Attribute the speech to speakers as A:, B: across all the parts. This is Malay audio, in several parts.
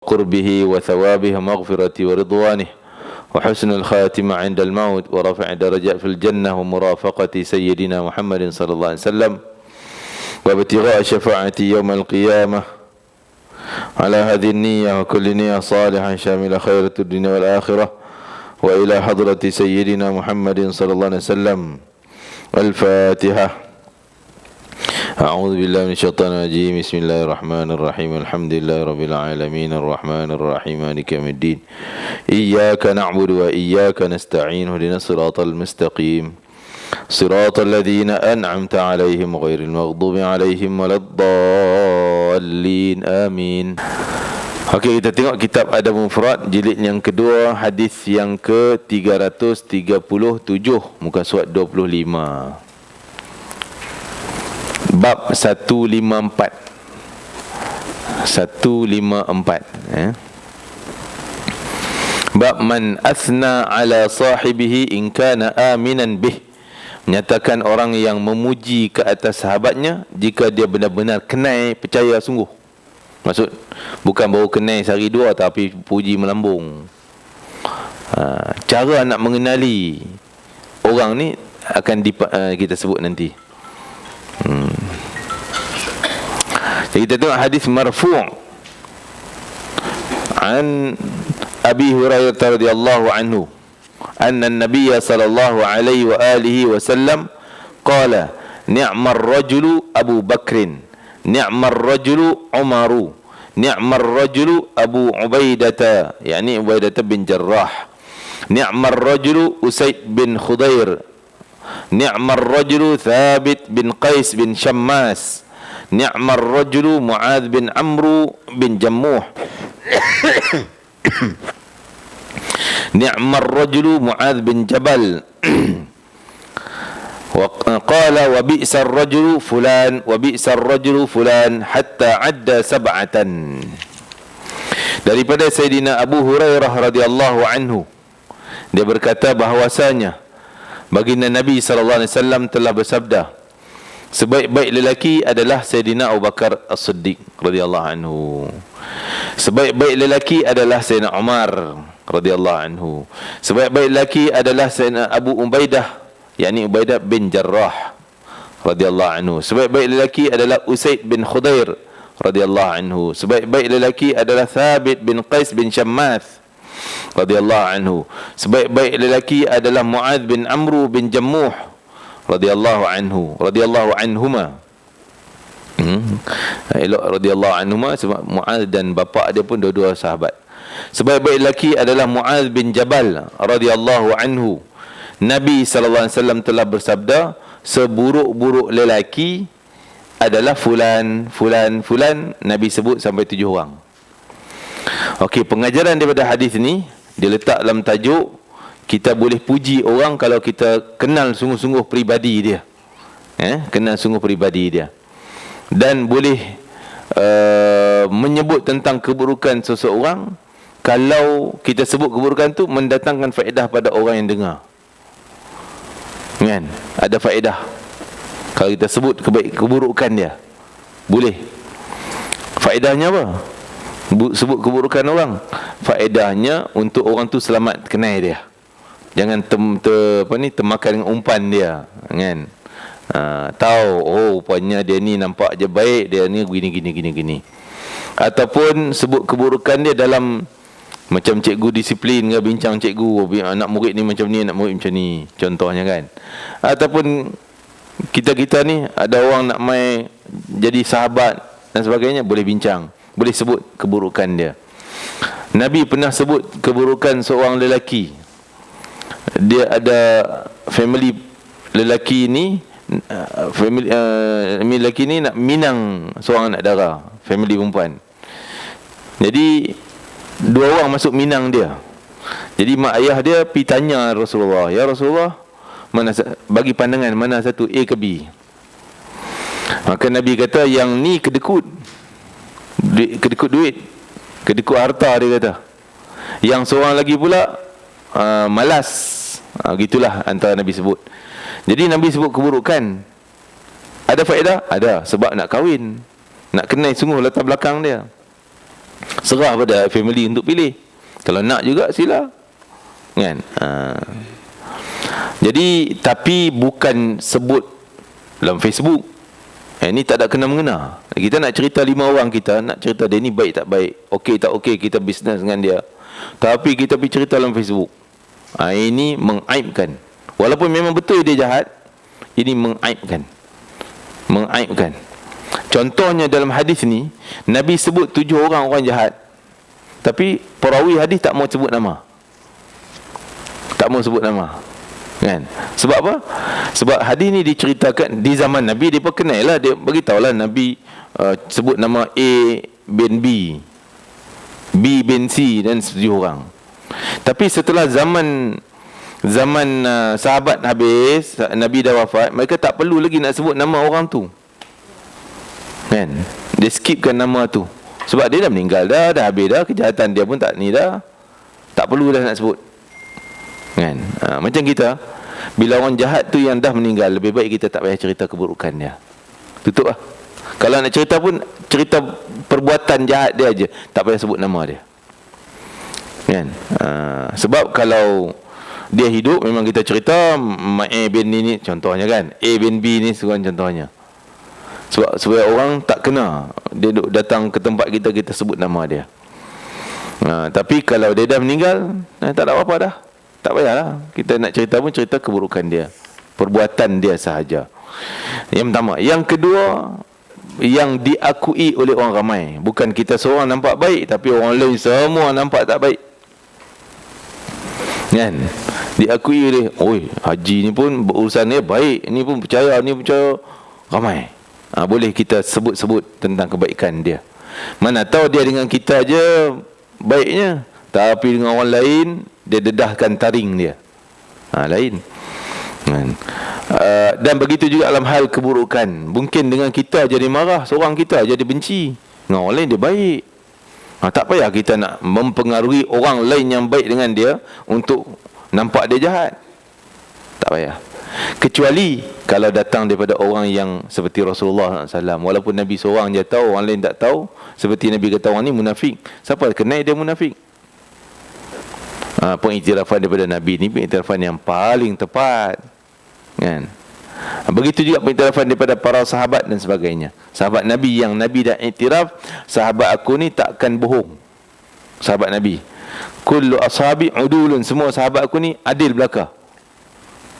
A: قربه وثوابه ومغفرته ورضوانه وحسن الخاتمة عند الموت ورفع درجات في الجنة ومرافقة سيدنا محمد صلى الله عليه وسلم وابتغاء شفاعة يوم القيامة على هذه النية وكل نية صالحة شاملة خير الدنيا والآخرة وإلى حضرة سيدنا محمد صلى الله عليه وسلم. الفاتحة. أعوذ بالله من الشيطان الرجيم. بسم الله الرحمن الرحيم. الحمد لله رب العالمين الرحمن الرحيم مالك يوم الدين. إياك نعبد وإياك نستعين اهدنا الصراط المستقيم صراط الذين أنعمت عليهم غير المغضوب عليهم ولا الضالين. آمين. Okey, kita tengok kitab Adab Mufrad jilid yang kedua, hadis yang ke-337, muka surat 25. Bab 154. Bab man athna ala sahibihi in kana aminan bih. Menyatakan orang yang memuji ke atas sahabatnya jika dia benar-benar kenal, percaya sungguh. Maksud bukan baru kenal sehari dua, tapi puji melambung. Cara nak mengenali orang ni akan kita sebut nanti. Jadi kita tengok hadis marfu' an Abi Hurairah radhiyallahu anhu anna an-nabiy sallallahu alaihi wa alihi wasallam qala ni'mar rajulu Abu Bakrin ni'mar rajulu Umaru ni'mar rajulu Abu Ubaidah, yakni Ubaidah bin Jarrah, ni'mar rajulu Usaid bin Khudair, ni'mar rajulu Thabit bin Qais bin Shammas, ni'mar rajulu Mu'adh bin Amru bin Jammuh, ni'mar rajulu Mu'adh bin Jabal. وقال وبئس الرجل فلان وبئس الرجل فلان حتى عد سبعة. Daripada Sayyidina Abu Hurairah radhiyallahu anhu, dia berkata bahwasanya baginda Nabi sallallahu alaihi wasallam telah bersabda, sebaik-baik lelaki adalah Sayyidina Abu Bakar As-Siddiq radhiyallahu anhu. Sebaik-baik lelaki adalah Sayyidina Umar radhiyallahu anhu. Sebaik-baik lelaki adalah Sayyidina Abu Ubaidah, yakni Ubaidah bin Jarrah radhiyallahu anhu. Sebaik-baik lelaki adalah Usaid bin Khudair radhiyallahu anhu. Sebaik-baik lelaki adalah Thabit bin Qais bin Shammas radhiyallahu anhu. Sebaik-baik lelaki adalah Mu'adh bin Amru bin Jammuh radhiyallahu anhu, radhiyallahu anhuma. Elok radhiyallahu anhuma sebab Mu'adh dan bapa dia pun dua-dua sahabat. Sebaik-baik lelaki adalah Mu'adh bin Jabal radhiyallahu anhu. Nabi sallallahu alaihi wasallam telah bersabda, seburuk-buruk lelaki adalah fulan, fulan, fulan. Nabi sebut sampai 7 orang. Okey, pengajaran daripada hadis ni dia letak dalam tajuk, kita boleh puji orang kalau kita kenal sungguh-sungguh peribadi dia. Kenal sungguh peribadi dia. Dan boleh menyebut tentang keburukan seseorang kalau kita sebut keburukan tu mendatangkan faedah pada orang yang dengar. Kan? Ada faedah kalau kita sebut keburukan dia. Boleh. Faedahnya apa? Sebut keburukan orang. Faedahnya untuk orang tu selamat kenal dia. Jangan termakan dengan umpan dia, kan? Tahu, oh rupanya dia ni nampak je baik, dia ni gini. Ataupun sebut keburukan dia dalam macam cikgu disiplin ke, bincang cikgu, anak murid ni macam ni, anak murid macam ni, contohnya kan. Ataupun kita ni ada orang nak mai jadi sahabat dan sebagainya, boleh bincang, boleh sebut keburukan dia. Nabi pernah sebut keburukan seorang lelaki. Dia ada family lelaki ni, family lelaki ni nak minang seorang anak dara, family perempuan. Jadi 2 orang masuk minang dia. Jadi mak ayah dia pergi tanya Rasulullah, ya Rasulullah, mana bagi pandangan mana satu, A ke B? Maka Nabi kata, yang ni kedekut duit, kedekut harta, dia kata. Yang seorang lagi pula malas. Gitulah antara Nabi sebut. Jadi Nabi sebut keburukan. Ada faedah? Ada, sebab nak kahwin, nak kenal sungguh latar belakang dia. Serah pada family untuk pilih. Kalau nak juga sila, kan? Jadi tapi bukan sebut dalam Facebook. Ini tak ada kena-mengena. Kita nak cerita 5 orang kita, nak cerita dia ni baik tak baik, okey tak okey, kita bisnes dengan dia, tapi kita pergi cerita dalam Facebook. Ini mengaibkan. Walaupun memang betul dia jahat, ini mengaibkan. Mengaibkan. Contohnya dalam hadis ni, Nabi sebut 7 orang jahat, tapi perawi hadis tak mau sebut nama. Tak mau sebut nama, kan? Sebab apa? Sebab hadis ni diceritakan di zaman Nabi. Dia pun kenal lah, dia beritahulah Nabi sebut nama A bin B, B bin C dan 7 orang. Tapi setelah zaman sahabat habis, Nabi dah wafat, mereka tak perlu lagi nak sebut nama orang tu, kan? Dia skipkan nama tu. Sebab dia dah meninggal dah habis dah, kejahatan dia pun tak ni dah, tak perlu dah nak sebut, kan? Macam kita, bila orang jahat tu yang dah meninggal, lebih baik kita tak payah cerita keburukan dia. Tutup lah. Kalau nak cerita pun, cerita perbuatan jahat dia aja, tak payah sebut nama dia, kan? Sebab kalau dia hidup, memang kita cerita A bin ni contohnya, kan? A bin B ni seorang contohnya. Sebab supaya orang tak kena, dia datang ke tempat kita, kita sebut nama dia. Tapi kalau dia dah meninggal, tak ada apa-apa dah, tak payahlah. Kita nak cerita pun cerita keburukan dia, perbuatan dia sahaja. Yang pertama. Yang kedua, yang diakui oleh orang ramai. Bukan kita seorang nampak baik, tapi orang lain semua nampak tak baik, kan? Diakui oleh, oi, haji ni pun berurusan dia baik, ni pun percaya, ni percaya, ramai. Boleh kita sebut-sebut tentang kebaikan dia. Mana tahu dia dengan kita aja baiknya, tapi dengan orang lain dia dedahkan taring dia, lain, kan? Dan begitu juga dalam hal keburukan. Mungkin dengan kita jadi marah, seorang kita jadi benci, dengan orang lain dia baik. Tak payah kita nak mempengaruhi orang lain yang baik dengan dia untuk nampak dia jahat. Tak payah. Kecuali kalau datang daripada orang yang seperti Rasulullah SAW. Walaupun Nabi seorang je tahu, orang lain tak tahu. Seperti Nabi kata, orang ni munafik. Siapa kenal dia munafik? Pengiktirafan daripada Nabi ni pengiktirafan yang paling tepat, kan? Begitu juga pengiktirafan daripada para sahabat dan sebagainya. Sahabat Nabi yang Nabi dah iktiraf, sahabat aku ni takkan bohong. Sahabat Nabi, kullu ashabi udulun, semua sahabat aku ni adil belaka,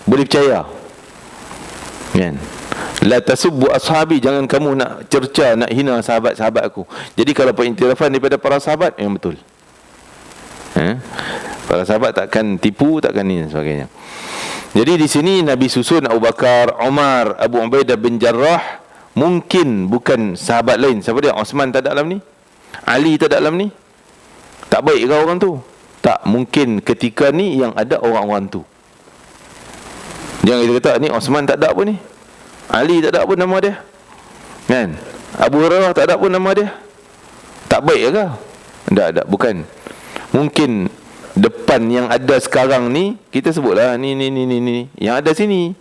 A: boleh percaya, kan? La tasubbu ashabi, jangan kamu nak cerca, nak hina sahabat-sahabat aku. Jadi kalau pengiktirafan daripada para sahabat, yang betul. Para sahabat takkan tipu, takkan ni dan sebagainya. Jadi di sini Nabi susun Abu Bakar, Umar, Abu Ubaidah bin Jarrah. Mungkin bukan sahabat lain. Siapa dia? Osman tak ada dalam ni? Ali tak ada dalam ni? Tak baik ke orang tu? Tak, mungkin ketika ni yang ada orang-orang tu. Jangan kita kata ni Osman tak ada apa ni, Ali tak ada apa nama dia, kan? Abu Hurairah tak ada apa nama dia. Tak baik ke? Tak, bukan. Mungkin depan yang ada sekarang ni, kita sebutlah ni yang ada sini.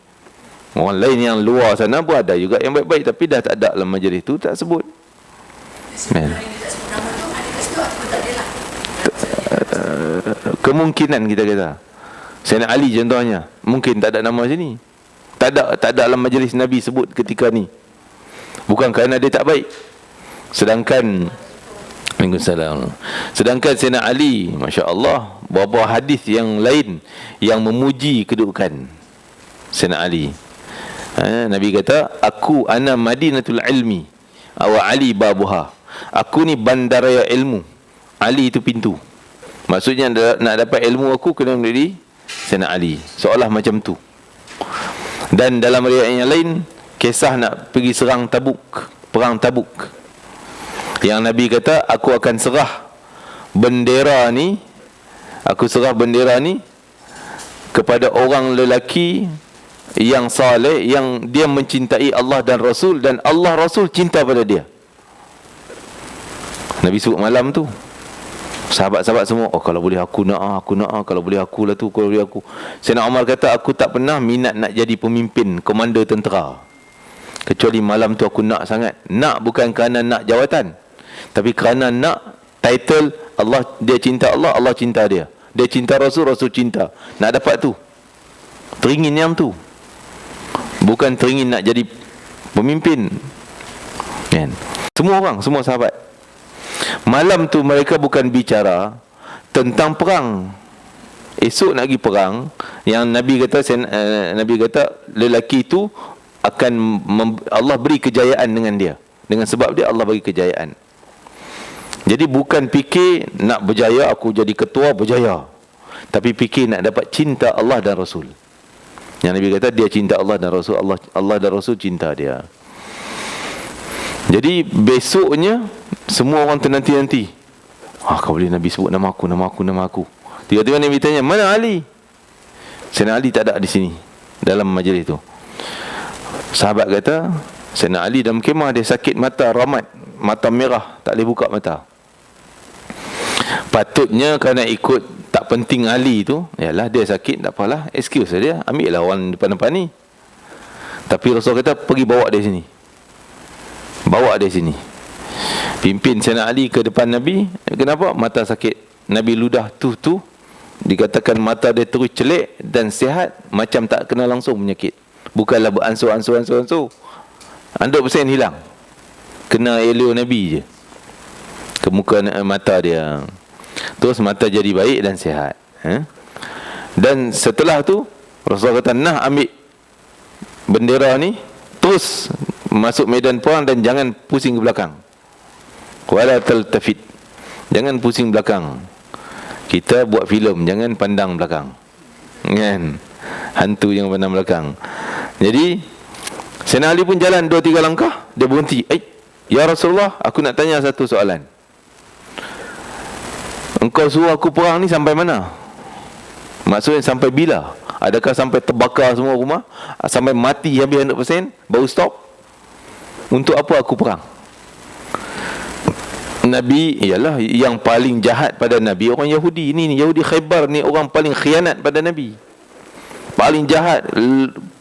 A: Orang lain yang luar sana pun ada juga yang baik-baik, tapi dah tak ada dalam majlis tu, tak sebut, kan? Kemungkinan kita kata Sayyidina Ali contohnya, mungkin tak ada nama sini, tak ada dalam majlis Nabi sebut ketika ni. Bukan kerana dia tak baik. Sedangkan Waalaikumsalam. Sedangkan Sayyidina Ali, Masya Allah, beberapa hadis yang lain yang memuji kedudukan Sayyidina Ali. Nabi kata, aku ana madinatul ilmi wa Ali babuha. Aku ni bandaraya ilmu, Ali itu pintu. Maksudnya nak dapat ilmu aku kena menjadi Sayyidina Ali, seolah macam tu. Dan dalam riwayat yang lain, kisah nak pergi serang Tabuk, perang Tabuk, yang Nabi kata, aku akan serah bendera ni, aku serah bendera ni kepada orang lelaki yang saleh, yang dia mencintai Allah dan Rasul, dan Allah Rasul cinta pada dia. Nabi sebut malam tu, sahabat-sahabat semua, oh kalau boleh aku nak, kalau boleh aku lah tu, kalau boleh aku. Sayyidina Umar kata, aku tak pernah minat nak jadi pemimpin, komander tentera, kecuali malam tu aku nak sangat. Nak bukan kerana nak jawatan, tapi kerana nak title Allah, dia cinta Allah, Allah cinta dia. Dia cinta Rasul, Rasul cinta. Nak dapat tu, teringin yang tu, bukan teringin nak jadi pemimpin, kan? Semua orang, semua sahabat, malam tu mereka bukan bicara tentang perang. Esok nak pergi perang, yang Nabi kata Nabi kata lelaki itu akan Allah beri kejayaan dengan dia. Dengan sebab dia Allah bagi kejayaan. Jadi bukan fikir nak berjaya, aku jadi ketua berjaya, tapi fikir nak dapat cinta Allah dan Rasul. Yang Nabi kata dia cinta Allah dan Rasul, Allah dan Rasul cinta dia. Jadi besoknya semua orang ternanti-nanti. Kau boleh Nabi sebut nama aku, nama aku, nama aku. Tiba-tiba Nabi tanya, mana Ali? Sayyidina Ali tak ada di sini dalam majlis itu. Sahabat kata, Sayyidina Ali dalam kemah, dia sakit mata, ramat, mata merah, tak boleh buka mata. Patutnya kerana ikut tak penting Ali tu, yalah dia sakit, tak apalah, excuse dia, ambil lah orang depan-depan ni. Tapi Rasul kata, pergi bawa dia sini, bawa dia sini, pimpin Sayyidina Ali ke depan Nabi. Kenapa? Mata sakit. Nabi ludah tu dikatakan mata dia terus celik dan sihat, macam tak kena langsung penyakit. Bukanlah beransur-ansur 100% hilang. Kena elok Nabi je ke muka mata dia. Terus mata jadi baik dan sihat. Dan setelah tu Rasulullah kata, nah ambil bendera ni, terus masuk medan perang dan jangan pusing ke belakang. Wala taltafit, jangan pusing belakang. Kita buat filem, jangan pandang belakang, kan? Hantu jangan pandang belakang. Jadi Sayyidina Ali pun jalan 2-3 langkah, dia berhenti. Ya Rasulullah, aku nak tanya satu soalan. Engkau suruh aku perang ni sampai mana? Maksudnya sampai bila? Adakah sampai terbakar semua rumah, sampai mati habis 100% baru stop? Untuk apa aku perang? Nabi ialah yang paling jahat pada Nabi, orang Yahudi ni Yahudi Khaybar ni orang paling khianat pada Nabi, paling jahat,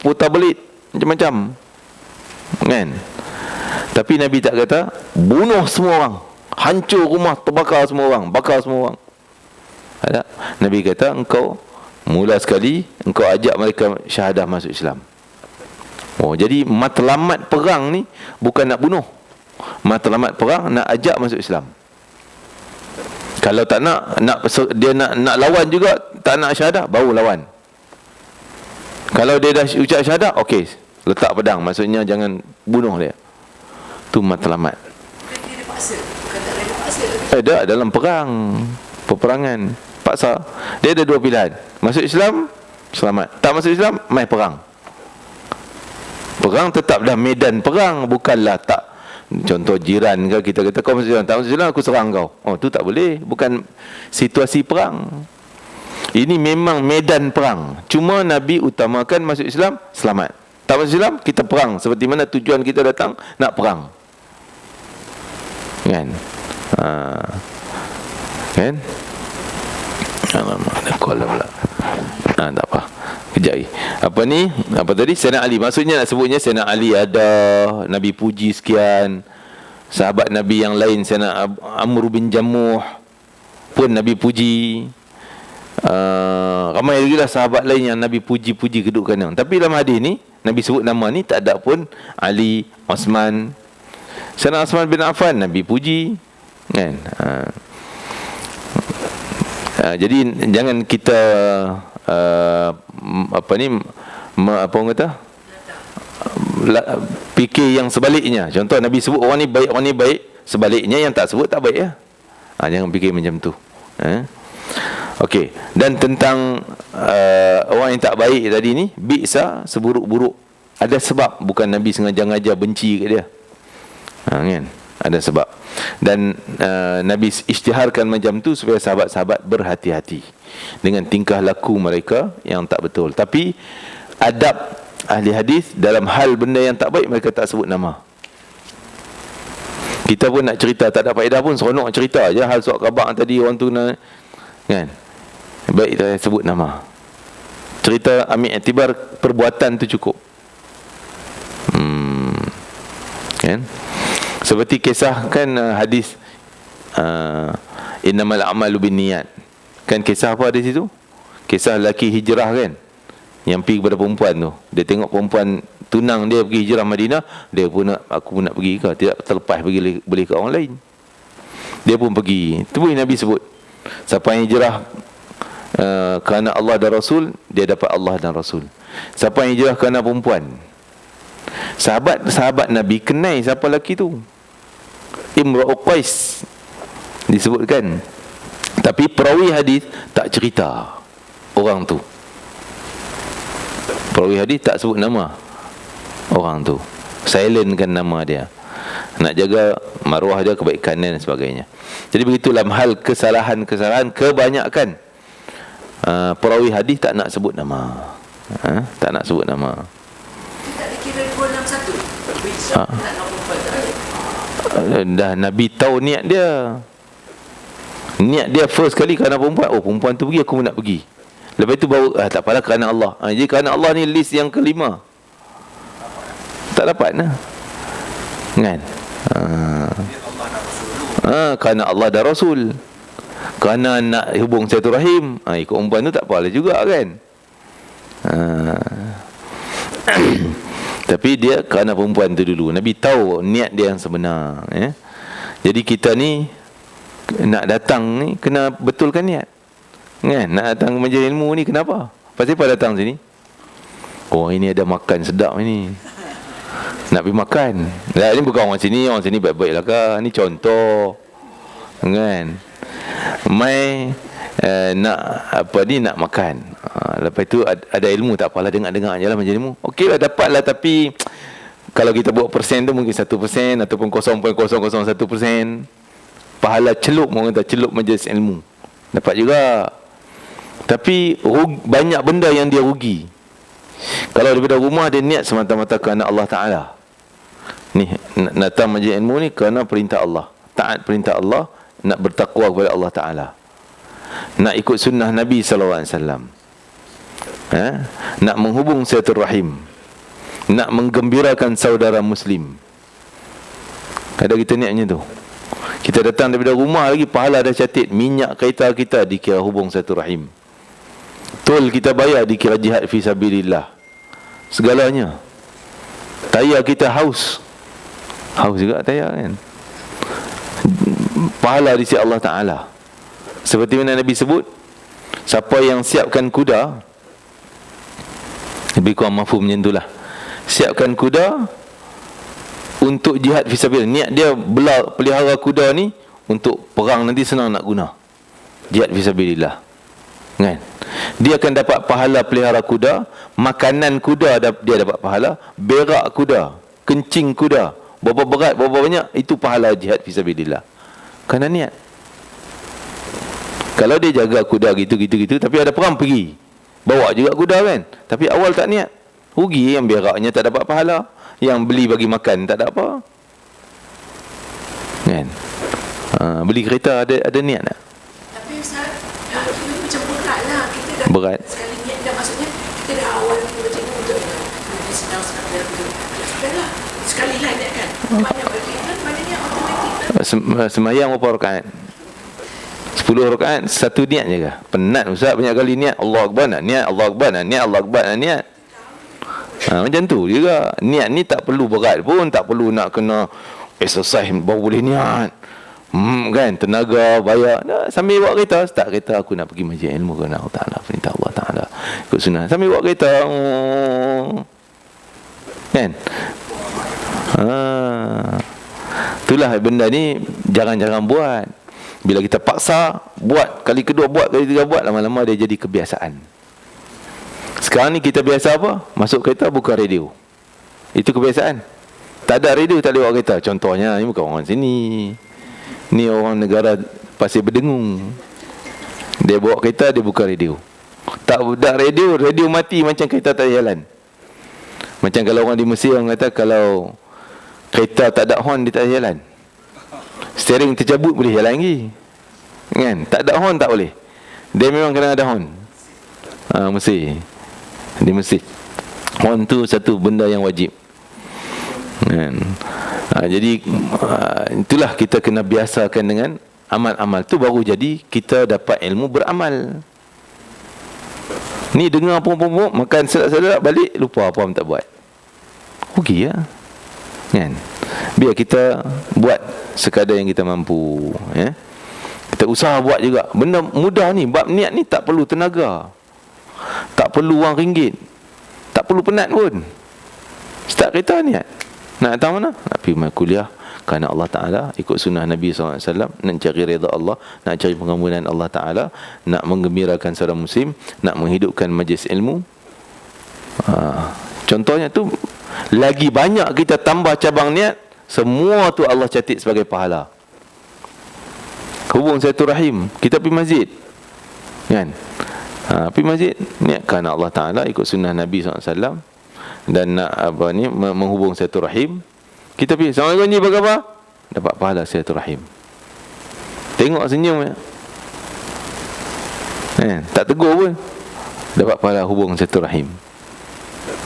A: putar belit macam-macam, kan? Tapi Nabi tak kata bunuh semua orang, hancur rumah, terbakar semua orang, bakar semua orang. Ada. Nabi kata engkau mula sekali engkau ajak mereka syahadah masuk Islam. Jadi matlamat perang ni bukan nak bunuh, matlamat perang nak ajak masuk Islam. Kalau tak nak dia nak lawan juga, tak nak syahadah, baru lawan. Kalau dia dah ucap syahadah, okey, letak pedang, maksudnya jangan bunuh dia. Tu matlamat.
B: Dia paksa, bukan tak boleh paksa.
A: Ada dalam perang, peperangan paksa. Dia ada 2 pilihan. Masuk Islam, selamat. Tak masuk Islam, mai perang. Perang tetap dah medan perang, bukanlah tak. Contoh jiran ke, kita kata kau masuk Islam, tak masuk Islam aku serang kau. Tu tak boleh, bukan situasi perang. Ini memang medan perang. Cuma Nabi utamakan masuk Islam, selamat. Tak masuk Islam, kita perang. Seperti mana tujuan kita datang, nak perang, kan? Kan? Alamak, ada call pula. Tak apa, kejap lagi. Apa ni? Apa tadi? Sayyidina Ali. Maksudnya nak sebutnya Sayyidina Ali ada, Nabi puji sekian. Sahabat Nabi yang lain, Sayyidina Amr bin Jamuh pun Nabi puji. Ramai lagi lah sahabat lain yang Nabi puji-puji kedudukan. Tapi dalam hadis ni Nabi sebut nama ni tak ada pun Ali, Osman. Sayyidina Osman bin Affan Nabi puji, kan? Jadi jangan kita apa orang kata fikir yang sebaliknya. Contoh Nabi sebut orang ni baik, sebaliknya yang tak sebut tak baik ya. Jangan fikir macam tu. Okey, dan tentang orang yang tak baik tadi ni, bi'sa, seburuk-buruk, ada sebab, bukan Nabi sengaja-ngaja benci kat dia. Kan? Ada sebab. Dan Nabi isytiharkan macam tu supaya sahabat-sahabat berhati-hati dengan tingkah laku mereka yang tak betul. Tapi adab ahli hadis dalam hal benda yang tak baik, mereka tak sebut nama. Kita pun nak cerita, tak ada faedah pun, seronok cerita je. Hal surat khabar tadi orang tu kan, baik kita sebut nama. Cerita ambil iktibar perbuatan tu cukup. Kan? Seperti kisah kan hadis Innamal a'malu binniyat. Kan kisah apa di situ? Kisah lelaki hijrah kan, yang pergi kepada perempuan tu. Dia tengok perempuan tunang dia pergi hijrah Madinah, dia pun nak, aku pun nak pergi ke, tidak terlepas pergi boleh ke orang lain. Dia pun pergi. Itu pun Nabi sebut, siapa yang hijrah kerana Allah dan Rasul, dia dapat Allah dan Rasul. Siapa yang hijrah kerana perempuan, sahabat Nabi kenal siapa lelaki tu, Imra'u Qais disebutkan, tapi perawi hadis tak cerita orang tu. Perawi hadis tak sebut nama orang tu, silentkan nama dia, nak jaga maruah dia, kebaikan dan sebagainya. Jadi begitu dalam hal kesalahan-kesalahan, kebanyakan perawi hadis tak nak sebut nama, tak nak sebut nama.
B: Tak dikira 261. Bisa nak nombor
A: Dah Nabi tahu niat dia. Niat dia first kali kerana perempuan. Oh, perempuan tu pergi, aku pun nak pergi. Lepas tu baru tak apalah kerana Allah. Jadi kerana Allah ni list yang kelima. Tak dapat lah kan. Kerana Allah dan Rasul, kerana nak hubung silaturahim, ikut perempuan tu tak apalah juga kan. Tapi dia kerana perempuan tu dulu. Nabi tahu niat dia yang sebenar, ya. Jadi kita ni nak datang ni kena betulkan niat, kan? Nak datang ke majlis ilmu ni kenapa? Pasal apa datang sini? Oh, ini ada makan sedap ni, nak pergi makan. Lah, ini bukan orang sini baik-baik lah kan. Ni contoh, kan? Mai nak apa ni, nak makan. Lepas tu ada ilmu, tak apalah, dengar-dengar je lah majlis ilmu. Okey lah, dapat lah. Tapi kalau kita buat persen tu mungkin 1% ataupun 0.001%. Pahala celup, orang kata celup majlis ilmu, dapat juga. Tapi banyak benda yang dia rugi. Kalau daripada rumah dia niat semata-mata kerana Allah Ta'ala, ni datang majlis ilmu ni kerana perintah Allah, taat perintah Allah, nak bertakwa kepada Allah Ta'ala, nak ikut sunnah Nabi SAW, nak menghubung silaturahim, nak menggembirakan saudara muslim. Ada kita niatnya tu. Kita datang daripada rumah lagi, pahala dah catat. Minyak kereta kita dikira hubung silaturahim, tol kita bayar dikira jihad fi sabilillah, segalanya. Tayar kita haus juga tayar, kan? Pahala di sisi Allah Ta'ala. Seperti mana Nabi sebut, siapa yang siapkan kuda, lebih kurang mafhum macam itulah, siapkan kuda untuk jihad fisabilillah. Niat dia pelihara kuda ni untuk perang nanti senang nak guna. Jihad fisabilillah, kan? Dia akan dapat pahala pelihara kuda, makanan kuda dia dapat pahala, berak kuda, kencing kuda, berapa berat, berapa banyak, itu pahala jihad fisabilillah. Kerana niat. Kalau dia jaga kuda gitu, tapi ada perang pergi, bawa juga kuda, kan? Tapi awal tak niat, rugi. Yang beraknya tak dapat pahala, yang beli bagi makan tak ada apa, kan? Beli kereta ada niat tak?
B: Tapi Ustaz, kita macam berat lah. Kita dah
A: Berat.
B: sekali niat dah, maksudnya kita dah awal kita macam ni untuk lebih senang sekali. Sudah lah, sekali lah niat kan. Banyak bagi kan, maknanya automatik kan.
A: Semayang berapa rakaat? 10 rakaat, satu niat je ke? Penat Ustaz, banyak kali niat. Allah Akbar nak niat, Allah Akbar nak niat, Allah Akbar nak niat. Macam tu juga. Niat ni tak perlu berat pun, tak perlu nak kena exercise baru boleh niat, kan? Tenaga bayar. Sambil bawa kereta, start kereta, aku nak pergi majlis ilmu kerana Allah Ta'ala, perintah Allah Ta'ala, ikut sunnah. Sambil bawa kereta, kan? Itulah benda ni jarang-jarang buat. Bila kita paksa buat, kali kedua buat, kali ketiga buat, lama-lama dia jadi kebiasaan. Sekarang ni kita biasa apa? Masuk kereta buka radio. Itu kebiasaan. Tak ada radio, tak lewat kereta. Contohnya, ni bukan orang sini, ni orang negara Pasir Berdengung. Dia bawa kereta, dia buka radio. Tak ada radio mati, macam kereta tak jalan. Macam kalau orang di Mesir, orang kata kalau kereta tak ada horn, dia tak jalan. Steering tercabut boleh jalan lagi, kan? Tak ada horn tak boleh. Dia memang kena ada horn. Mesir, di Mesir horn tu satu benda yang wajib, kan? Jadi itulah kita kena biasakan dengan Amal-amal tu baru jadi kita dapat ilmu beramal. Ni dengar pom-pom makan sedap-sedap, balik lupa apa tak buat. Rugi ya. Kan? Biar kita buat sekadar yang kita mampu, ya. Kita usaha buat juga. Benda mudah ni, bab niat ni tak perlu tenaga. Tak perlu wang ringgit. Tak perlu penat pun. Start kereta niat. Nak datang mana? Nak pergi kuliah kerana Allah Ta'ala, ikut sunnah Nabi SAW, nak cari redha Allah, nak cari pengampunan Allah Ta'ala, nak menggembirakan saudara muslim, nak menghidupkan majlis ilmu. Contohnya tu, lagi banyak kita tambah cabang niat, semua tu Allah catat sebagai pahala. Hubung silaturahim, kita pergi masjid, kan? Pergi masjid, niat kerana Allah Ta'ala, ikut sunnah Nabi SAW, dan nak menghubung silaturahim. Kita pergi, Assalamualaikum ni bagaimana? Dapat pahala silaturahim. Tengok senyum ya. Tak tegur pun, dapat pahala hubung silaturahim.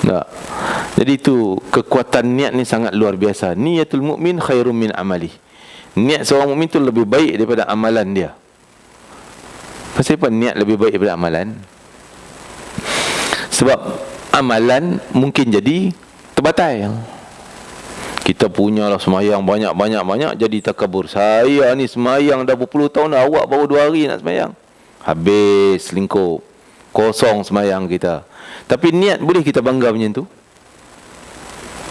A: Tak. Jadi itu kekuatan niat ni sangat luar biasa. Niatul mukmin khairum min amali. Niat seorang mukmin tu lebih baik daripada amalan dia. Pasal apa niat lebih baik daripada amalan? Sebab amalan mungkin jadi terbatal. Kita punyalah semayang banyak, jadi takabur. Saya ni semayang dah berpuluh tahun dah, awak baru 2 hari nak semayang. Habis lingkup, kosong semayang kita. Tapi niat boleh kita bangga macam tu?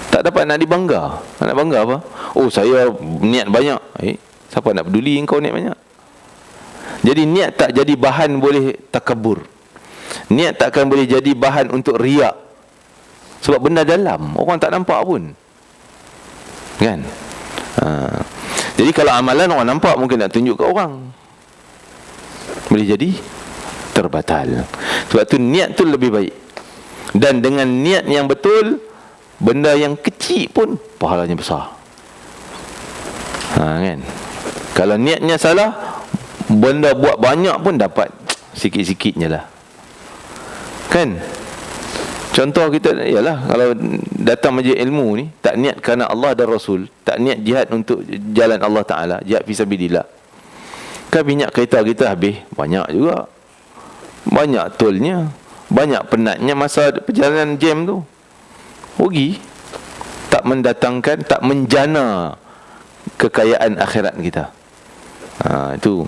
A: Tak dapat nak dibangga. Nak bangga apa? Oh, saya niat banyak. Siapa nak peduli engkau niat banyak? Jadi niat tak jadi bahan boleh takabur. Niat tak akan boleh jadi bahan untuk riak. Sebab benda dalam, orang tak nampak pun, kan? Jadi kalau amalan orang nampak, mungkin nak tunjuk ke orang, boleh jadi terbatal. Sebab tu niat tu lebih baik. Dan dengan niat yang betul, benda yang kecil pun pahalanya besar. Kan? Kalau niatnya salah, benda buat banyak pun dapat sikit-sikitnya lah, kan? Contoh kita ialah kalau datang majlis ilmu ni, tak niat kerana Allah dan Rasul, tak niat jihad untuk jalan Allah Ta'ala, jihad fisabilillah, kan minyak kereta kita habis banyak juga, banyak tolnya, banyak penatnya masa perjalanan jam tu. Rugi. Tak mendatangkan, tak menjana kekayaan akhirat kita. Itu.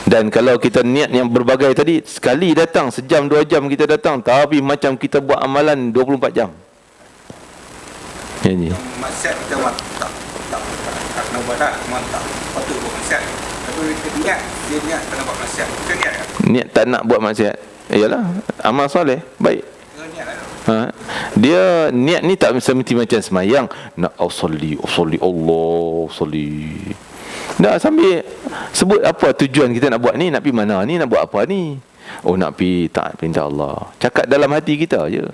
A: Dan kalau kita niat yang berbagai tadi, sekali datang, sejam 2 jam kita datang, tapi macam kita buat amalan 24 jam. Jadi
C: maksiat kita tak kena buat dah, tak patut buat maksiat. Tapi kita niat kena buat maksiat. Kita niat kan? Niat
A: tak nak buat maksiat. Iyalah, amal soleh, baik. Dia niat ni tak semesti macam semayang, nak usolli Allah, usolli. Dah sambil sebut apa tujuan kita nak buat ni, nak pergi mana ni, nak buat apa ni. Oh, nak pergi taat perintah Allah. Cakap dalam hati kita je.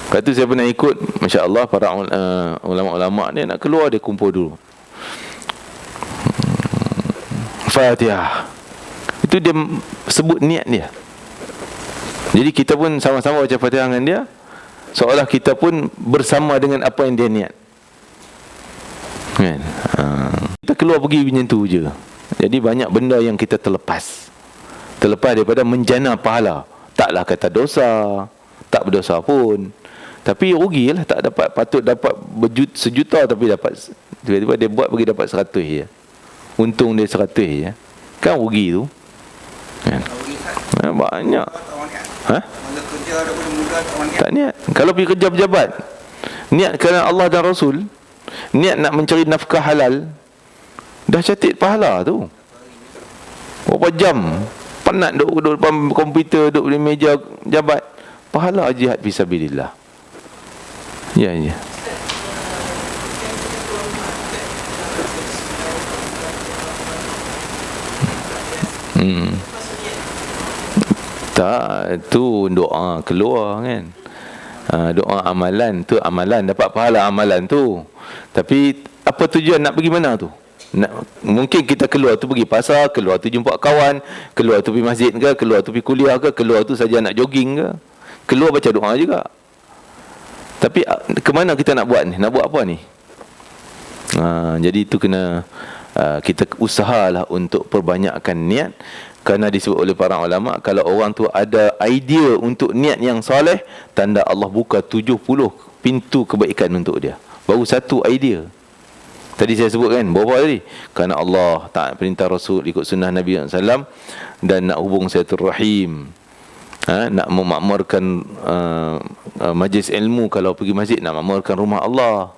A: Lepas tu saya pernah ikut, Masya Allah, para ulama-ulama ni nak keluar, dia kumpul dulu Fatihah. Itu dia sebut niat dia. Jadi kita pun sama-sama baca Fatihah dengan dia, seolah kita pun bersama dengan apa yang dia niat, kan? Kita keluar pergi macam tu je. Jadi banyak benda yang kita terlepas daripada menjana pahala. Taklah kata dosa, tak berdosa pun, tapi rugilah, tak dapat. Patut dapat sejuta, tapi dapat, tiba-tiba dia buat pergi dapat 100 je. Untung dia 100 je, kan rugi tu, kan? Banyak. Tak niat. Kalau pergi kerja pejabat, niat kerana Allah dan Rasul, niat nak mencari nafkah halal, dah catat pahala tu. Berapa jam penat duduk depan komputer, duduk di meja jabat, pahala jihad fisabilillah. Ya. Tak, tu doa keluar, kan? Doa amalan tu, amalan dapat pahala amalan tu. Tapi apa tujuan nak pergi mana tu? Mungkin kita keluar tu pergi pasar, keluar tu jumpa kawan, keluar tu pergi masjid ke, keluar tu pergi kuliah ke, keluar tu saja nak jogging ke, keluar baca doa juga. Tapi ke mana kita nak buat ni? Nak buat apa ni? Jadi itu kena kita usahalah untuk perbanyakkan niat, kerana disebut oleh para ulama, kalau orang tu ada idea untuk niat yang soleh, tanda Allah buka 70 pintu kebaikan untuk dia. Baru satu idea. Tadi saya sebut kan, berapa tadi? Kerana Allah taat perintah Rasul, ikut sunnah Nabi SAW, dan nak hubung silaturahim, nak memakmurkan majlis ilmu. Kalau pergi masjid, nak memakmurkan rumah Allah,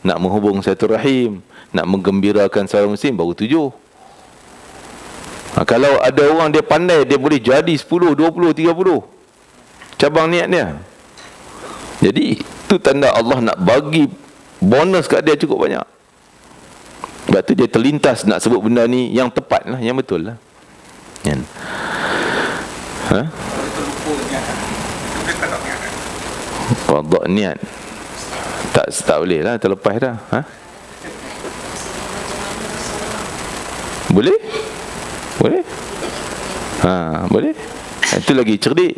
A: nak menghubung silaturahim, nak menggembirakan saudara muslim, baru 7. Kalau ada orang dia pandai, dia boleh jadi 10, 20, 30 cabang niat dia. Jadi itu tanda Allah nak bagi bonus kat dia cukup banyak. Sebab tu dia terlintas nak sebut benda ni yang tepat lah, yang betul lah. Kan?
C: Kalau terlupa niat, kita boleh qada niat kan?
A: Qada niat tak boleh lah, terlepas dah. Boleh? Boleh? Boleh. Itu lagi cerdik.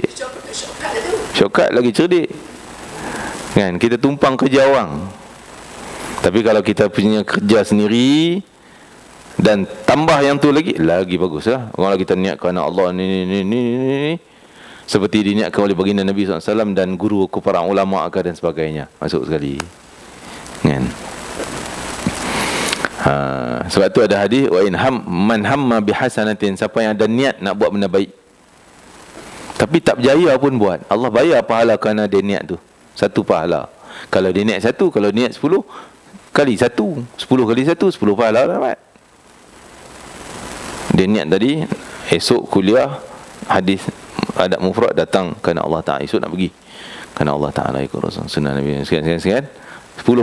A: Shortcut lagi cerdik. Kan, kita tumpang kerja orang. Tapi kalau kita punya kerja sendiri dan tambah yang tu lagi bagus lah. Orang kita niat kerana Allah ni seperti diniatkan oleh baginda Nabi SAW dan guru para ulama dan sebagainya. Masuk sekali. Kan? Sebab tu ada hadis, wa in man hamma bihasanatin, siapa yang ada niat nak buat benda baik tapi tak berjaya pun buat, Allah bayar pahala kerana dia niat tu. Satu pahala. Kalau dia niat satu, kalau niat 10 kali 1, 10 kali 1, 10 pahala dapat. Dia niat tadi, esok kuliah hadis adab mufrad datang kerana Allah Ta'ala, esok nak pergi kerana Allah Ta'ala ikut Rasul sunnah Nabi sekian 10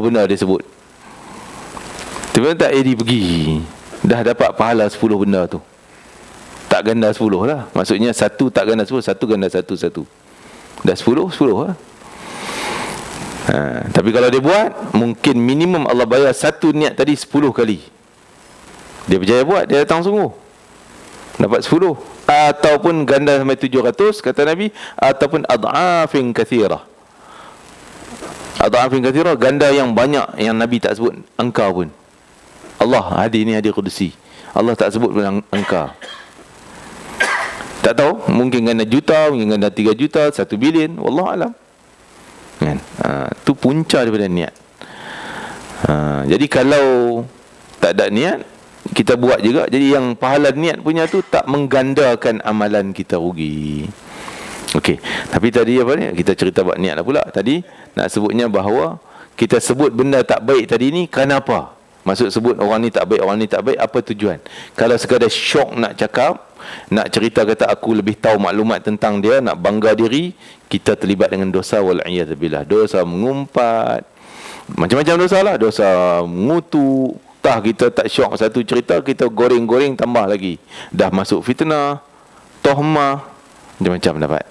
A: benda dia sebut. Tiba-tiba tak jadi pergi, dah dapat pahala 10 benda tu. Tak ganda 10 lah. Maksudnya satu tak ganda 10, satu ganda satu. Dah 10 lah. Tapi kalau dia buat, mungkin minimum Allah bayar satu niat tadi 10 kali. Dia berjaya buat, dia datang sungguh, dapat 10. Ataupun ganda sampai 700 kata Nabi, ataupun ad'afin kathirah. Ad'afin kathirah, ganda yang banyak yang Nabi tak sebut angka pun. Allah, hadis ni hadis Qudsi, Allah tak sebut pun angka. Tak tahu, mungkin ganda juta, mungkin ganda 3 juta, 1 bilion, wallahualam. Kan? Tu punca daripada niat. Jadi kalau tak ada niat, kita buat juga, jadi yang pahala niat punya tu tak menggandakan amalan kita, rugi. Okey, tapi tadi apa ni? Kita cerita buat niat lah pula. Tadi nak sebutnya bahawa kita sebut benda tak baik tadi ni kerana apa? Maksud sebut orang ni tak baik, orang ni tak baik, apa tujuan? Kalau sekadar syok nak cakap, nak cerita kata aku lebih tahu maklumat tentang dia, nak bangga diri, kita terlibat dengan dosa wal'iyadzubillah. Dosa mengumpat, macam-macam dosa lah. Dosa mengutuk. Kita tak syok satu cerita, kita goreng-goreng tambah lagi. Dah masuk fitnah, tohmah, macam-macam dapat.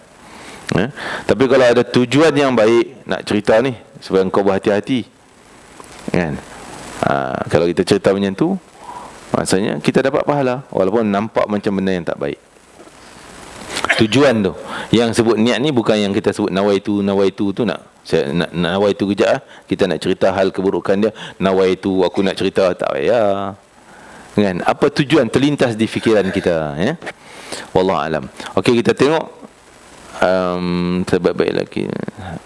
A: Tapi kalau ada tujuan yang baik nak cerita ni, supaya kau berhati-hati, kan? Kalau kita cerita macam tu, maksudnya kita dapat pahala, walaupun nampak macam benda yang tak baik. Tujuan tu, yang sebut niat ni bukan yang kita sebut nawaitu tu nak nawaitu kejap kita nak cerita hal keburukan dia, nawaitu aku nak cerita, tak payah. Kan? Apa tujuan terlintas di fikiran kita, ya? Wallahu alam. Okey, kita tengok sebab baik lagi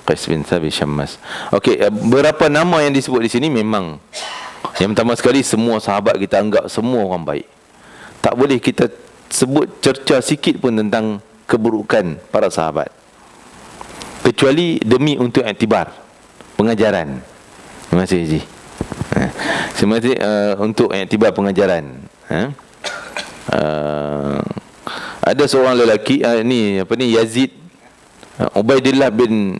A: Qais bin Thabit Syammas. Okey, berapa nama yang disebut di sini memang yang pertama sekali semua sahabat kita anggap semua orang baik. Tak boleh kita sebut cerca sikit pun tentang keburukan para sahabat, kecuali demi untuk iktibar pengajaran. Terima kasih Haji. Terima kasih untuk iktibar pengajaran. Ada seorang lelaki Yazid Ubaidillah bin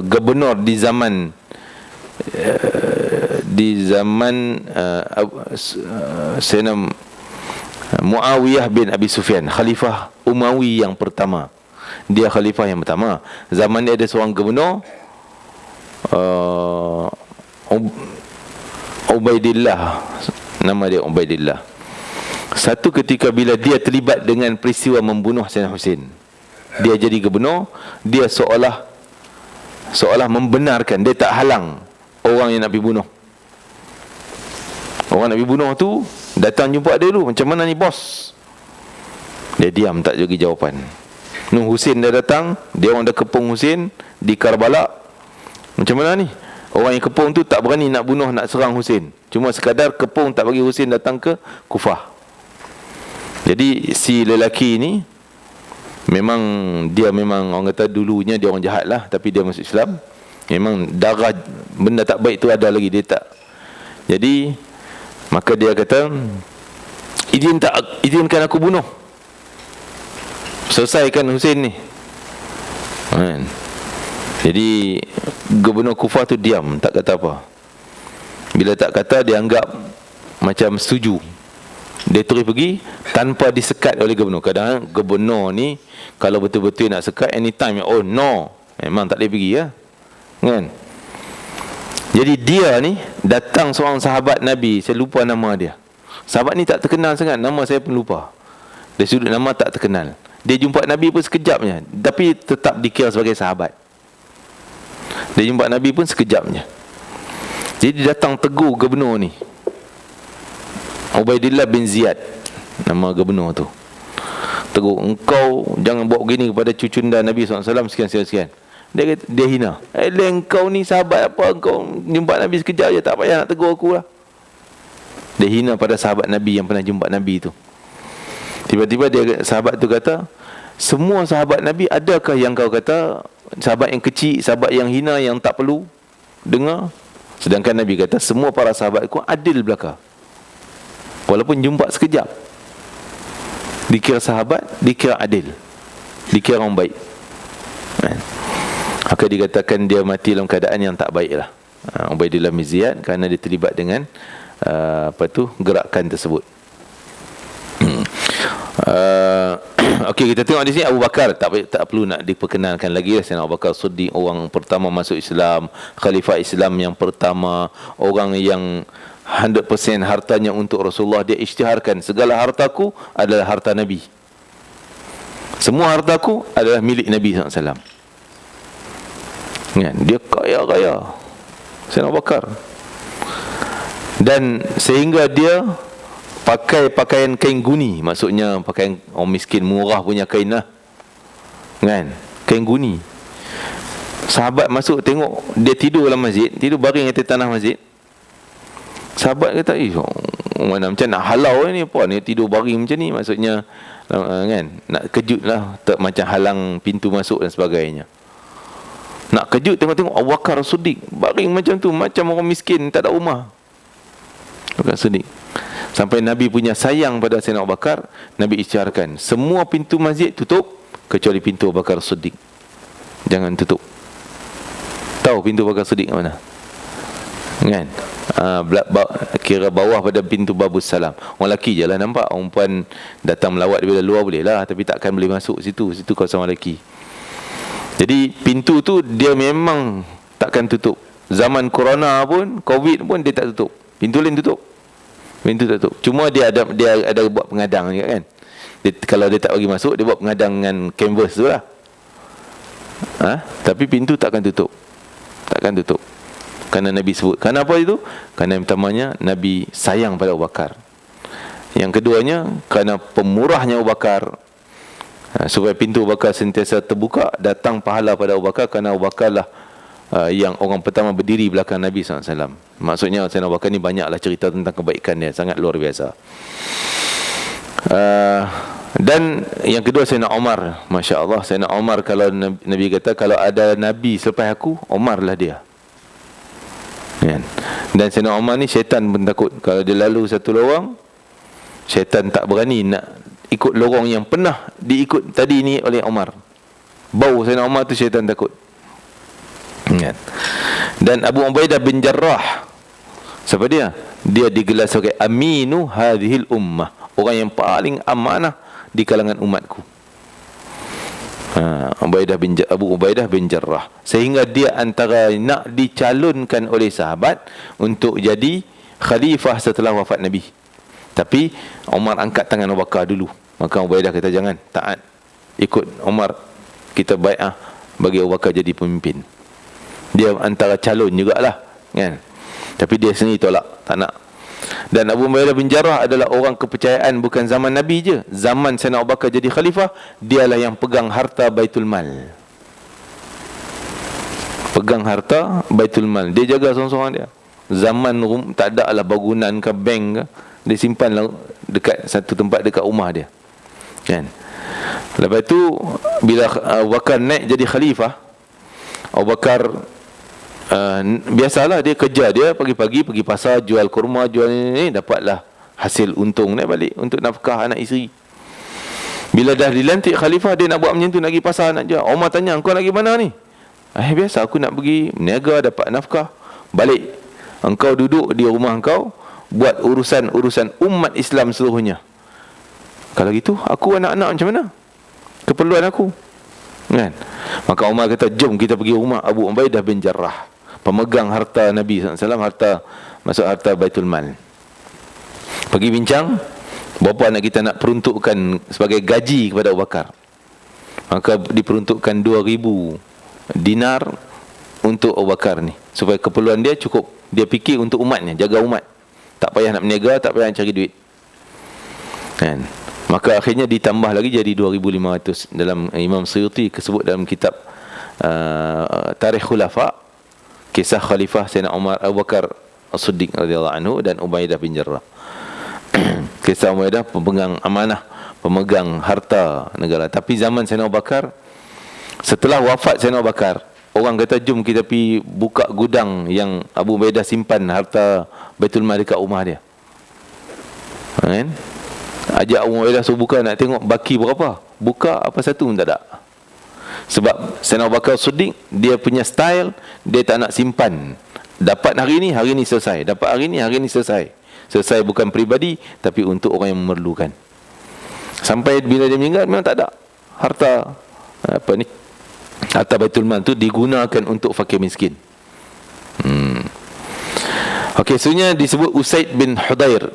A: gubernur di zaman Sayyidina Muawiyah bin Abi Sufyan, khalifah Umawi yang pertama. Dia khalifah yang pertama. Zaman dia ada seorang gubernur Ubaidillah, nama dia Ubaidillah. Satu ketika bila dia terlibat dengan peristiwa membunuh Sayyidina Husain, dia jadi gubernur, dia seolah membenarkan, dia tak halang orang yang nak pergi bunuh. Orang nak pergi bunuh tu datang jumpa dia dulu, macam mana ni bos? Dia diam, tak bagi jawapan. Nuh Husin dah datang, dia orang dah kepung Husin di Karbala. Macam mana ni? Orang yang kepung tu tak berani nak bunuh, nak serang Husin. Cuma sekadar kepung, tak bagi Husin datang ke Kufah. Jadi si lelaki ni memang orang kata dulunya dia orang jahat lah, tapi dia masuk Islam. Memang darah benda tak baik tu ada lagi, dia tak. Jadi maka dia kata, izinkan aku bunuh, selesaikan Husin ni. Jadi Gubernur Kufah tu diam, tak kata apa. Bila tak kata, dia anggap macam setuju. Dia terus pergi tanpa disekat oleh gubernur. Kadang-kadang gubernur ni kalau betul-betul nak sekat, anytime, oh no, memang tak boleh pergi ya, kan? Jadi dia ni datang seorang sahabat Nabi, saya lupa nama dia. Sahabat ni tak terkenal sangat, nama saya pun lupa. Dari sudut nama tak terkenal. Dia jumpa Nabi pun sekejapnya, tapi tetap dikira sebagai sahabat. Dia jumpa Nabi pun sekejapnya. Jadi dia datang tegur gubernur ni, Ubaidillah bin Ziyad, nama gubernur tu. Tegur, engkau jangan buat begini kepada cucunda Nabi SAW, sekian. Dia hina. Engkau ni sahabat apa, engkau jumpa Nabi sekejap je, tak payah nak tegur aku lah. Dia hina pada sahabat Nabi yang pernah jumpa Nabi tu. Tiba-tiba sahabat tu kata, semua sahabat Nabi, adakah yang kau kata sahabat yang kecil, sahabat yang hina, yang tak perlu dengar? Sedangkan Nabi kata, semua para sahabatku adil belaka, walaupun jumpa sekejap. Dikira sahabat, dikira adil, dikira orang baik. Maka dikatakan dia mati dalam keadaan yang tak baik lah, Ubaidillah bin Ziyad, kerana dia terlibat dengan gerakan tersebut. Okey, kita tengok di sini Abu Bakar, tak perlu nak diperkenalkan lagi lah. Sayyidina Abu Bakar Siddiq, orang pertama masuk Islam, khalifah Islam yang pertama, orang yang 100% hartanya untuk Rasulullah. Dia isytiharkan, segala hartaku adalah harta Nabi, semua hartaku adalah milik Nabi SAW. Dia kaya Sayyidina Abu Bakar. Dan sehingga dia pakai pakaian kain guni, maksudnya pakaian orang miskin, murah punya kain lah, kan, kain guni. Sahabat masuk tengok dia tidur dalam masjid, tidur baring atas tanah masjid. Sahabat kata, mana macam nak halau ni, apa ni tidur baring macam ni, maksudnya kan, nak kejut lah, tak macam halang pintu masuk dan sebagainya. Nak kejut, tengok-tengok Abu Bakar Siddiq baring macam tu, macam orang miskin tak ada rumah. Abu Bakar Siddiq. Sampai Nabi punya sayang pada Sayyidina Abu Bakar, Nabi isytiharkan, semua pintu masjid tutup kecuali pintu Abu Bakar Siddiq, jangan tutup. Tahu pintu Abu Bakar Siddiq mana? Kan? Kira bawah pada pintu Babus Salam. Orang lelaki je lah nampak, orang perempuan datang melawat daripada luar boleh lah, tapi takkan boleh masuk situ kawasan orang lelaki. Jadi pintu tu dia memang takkan tutup. Zaman corona pun, Covid pun, dia tak tutup. Pintu lain tutup, pintu tak tutup. Cuma dia ada buat pengadang juga kan. Kalau dia tak bagi masuk, dia buat pengadang dengan canvas tu lah. Tapi pintu takkan tutup, kerana Nabi sebut. Kerana apa itu? Kerana yang pertamanya Nabi sayang pada Abu Bakar. Yang keduanya kerana pemurahnya Abu Bakar, supaya pintu Abu Bakar sentiasa terbuka, datang pahala pada Abu Bakar, kerana Abu Bakar lah yang orang pertama berdiri belakang Nabi SAW. Maksudnya Sayyidina Abu Bakar ni banyaklah cerita tentang kebaikan dia, sangat luar biasa. Dan yang kedua Sayyidina Umar, Masya Allah, Sayyidina Umar, kalau Nabi kata, kalau ada Nabi selepas aku, Umar lah dia. Dan Sayyidina Umar ni syaitan pun takut. Kalau dia lalu satu lorong, syaitan tak berani nak ikut lorong yang pernah diikut tadi ni oleh Umar. Bau Sayyidina Umar tu syaitan takut. Dan Abu Ubaidah bin Jarrah, siapa dia? Dia digelar sebagai aminu hadhil ummah, orang yang paling amanah di kalangan umatku. Abu Ubaidah bin Jarrah, sehingga dia antara nak dicalonkan oleh sahabat untuk jadi khalifah setelah wafat Nabi. Tapi Umar angkat tangan Abu Bakar dulu. Maka Ubaidah kata, jangan, taat, ikut Umar, kita bai'ah bagi Abu Bakar jadi pemimpin. Dia antara calon jugalah, kan. Tapi dia sendiri tolak, tak nak. Dan Abu Ubaidah bin Jarrah adalah orang kepercayaan bukan zaman Nabi je. Zaman Sayyidina Abu Bakar jadi khalifah, dialah yang pegang harta Baitul Mal. Pegang harta Baitul Mal. Dia jaga seorang-seorang dia. Zaman tak ada lah bangunan ke bank ke. Dia simpan lah dekat satu tempat dekat rumah dia. Kan? Lepas tu bila Abu Bakar naik jadi khalifah, Abu Bakar biasalah dia kerja dia pagi-pagi pergi pasar jual kurma, jual ni, dapatlah hasil untung naik balik untuk nafkah anak isteri. Bila dah dilantik khalifah, dia nak buat macam tu, nak pergi pasar nak jual. Umar tanya, "Engkau nak pergi mana ni?" Biasa aku nak pergi berniaga dapat nafkah. Balik. Engkau duduk di rumah engkau buat urusan umat Islam seluruhnya. Kalau gitu aku anak-anak macam mana? Keperluan aku. Kan? Maka Umar kata, "Jom kita pergi rumah Abu Ubaidah bin Jarrah, pemegang harta Nabi SAW, harta Baitul Mal. Pergi bincang berapa nak kita nak peruntukkan sebagai gaji kepada Abu Bakar." Maka diperuntukkan 2,000 dinar untuk Abu Bakar ni, supaya keperluan dia cukup. Dia fikir untuk umatnya, jaga umat. Tak payah nak berniaga, tak payah nak cari duit. Kan? Maka akhirnya ditambah lagi jadi 2,500. Dalam Imam Suyuti sebut dalam kitab Tarikh Khulafa, kisah Khalifah Sayyidina Umar, Abu Bakar As-Siddiq radhiyallahu anhu dan Ubaidah bin Jarrah. Kisah Ubaidah pemegang amanah, pemegang harta negara. Tapi zaman Sayyidina Abu Bakar, setelah wafat Sayyidina Abu Bakar, orang kata, "Jom kita pergi buka gudang yang Abu Ubaidah simpan harta Baitul Mal dekat rumah dia." Kan? Ajak Abu Ubaidah suruh buka, nak tengok baki berapa. Buka apa satu pun tak ada. Sebab Sayyidina Abu Bakar Siddiq, dia punya style, dia tak nak simpan. Dapat hari ni selesai. Dapat hari ni selesai. Selesai bukan peribadi, tapi untuk orang yang memerlukan. Sampai bila dia meninggal, memang tak ada harta harta Baitul Mal tu digunakan untuk fakir miskin. Okey, sebenarnya disebut Usaid bin Hudair.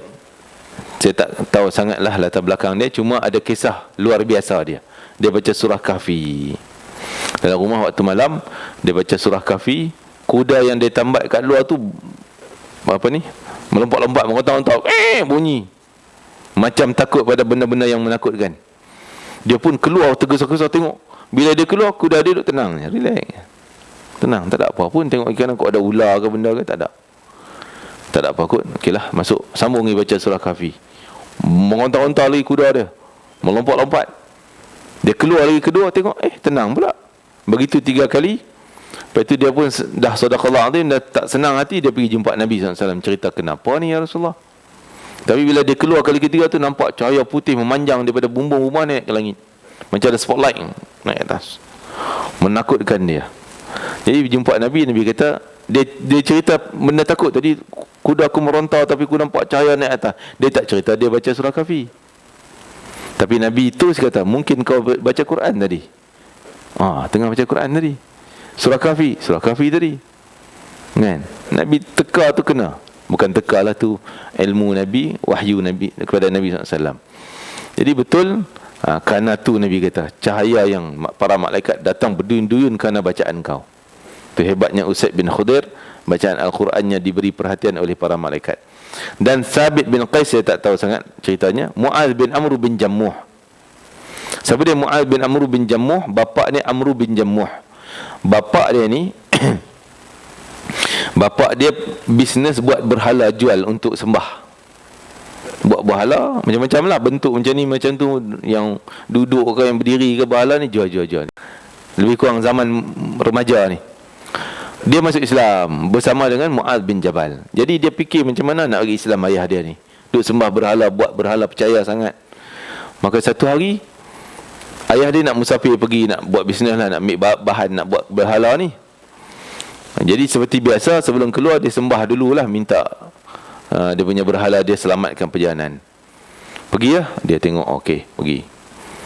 A: Saya tak tahu sangatlah latar belakang dia, cuma ada kisah luar biasa dia. Dia baca surah Kahfi. Dalam rumah waktu malam, dia baca surah Kahfi. Kuda yang dia tambat kat luar tu melompat-lompat, mengotak-otak, bunyi. Macam takut pada benda-benda yang menakutkan. Dia pun keluar tergesa-gesa tengok. Bila dia keluar, kuda dia duduk tenang, relax. Tenang, tak ada apa pun. Tengok ikan kau ada ular ke benda ke, tak ada. Tak ada apa kot. Okeylah, masuk, sambung lagi baca surah Kahfi. Mengontak-ontak lagi kuda dia, melompat-lompat. Dia keluar lagi kedua, tengok tenang pula. Begitu 3 kali. Lepas tu dia pun dah sadaqallah azim, dah tak senang hati. Dia pergi jumpa Nabi SAW, cerita, "Kenapa ni ya Rasulullah?" Tapi bila dia keluar kali ketiga tu, nampak cahaya putih memanjang daripada bumbung rumah naik ke langit, macam ada spotlight naik atas, menakutkan dia. Jadi jumpa Nabi, Nabi kata, dia cerita benda takut tadi, kuda aku merontau tapi aku nampak cahaya naik atas. Dia tak cerita dia baca surah Kahfi. Tapi Nabi terus kata, "Mungkin kau baca Quran tadi." Tengah baca Quran tadi, surah Kahfi tadi. Kan? Nabi teka tu kena. Bukan teka lah tu, ilmu Nabi, wahyu Nabi kepada Nabi SAW. Jadi betul, kerana tu Nabi kata, cahaya yang para malaikat datang berduyun-duyun kerana bacaan kau. Itu hebatnya Usaid bin Khudair, bacaan Al-Qurannya diberi perhatian oleh para malaikat. Dan Thabit bin Qais, saya tak tahu sangat ceritanya. Mu'adz bin Amr bin Jammuh. Siapa dia Mu'adz bin Amr bin Jammuh? Bapa dia Amr bin Jammuh. Bapa dia ni bapa dia bisnes buat berhala jual untuk sembah. Buat berhala macam-macam lah, bentuk macam ni, macam tu, yang duduk ke, yang berdiri ke, berhala ni jual. Lebih kurang zaman remaja ni. Dia masuk Islam bersama dengan Mu'adz bin Jabal. Jadi dia fikir macam mana nak bagi Islam ayah dia ni. Duk sembah berhala, buat berhala, percaya sangat. Maka satu hari ayah dia nak musafir pergi, nak buat bisnes lah, nak ambil bahan, nak buat berhala ni. Jadi seperti biasa, sebelum keluar dia sembah dululah, minta dia punya berhala dia selamatkan perjalanan. Pergi lah, dia tengok, okey, pergi.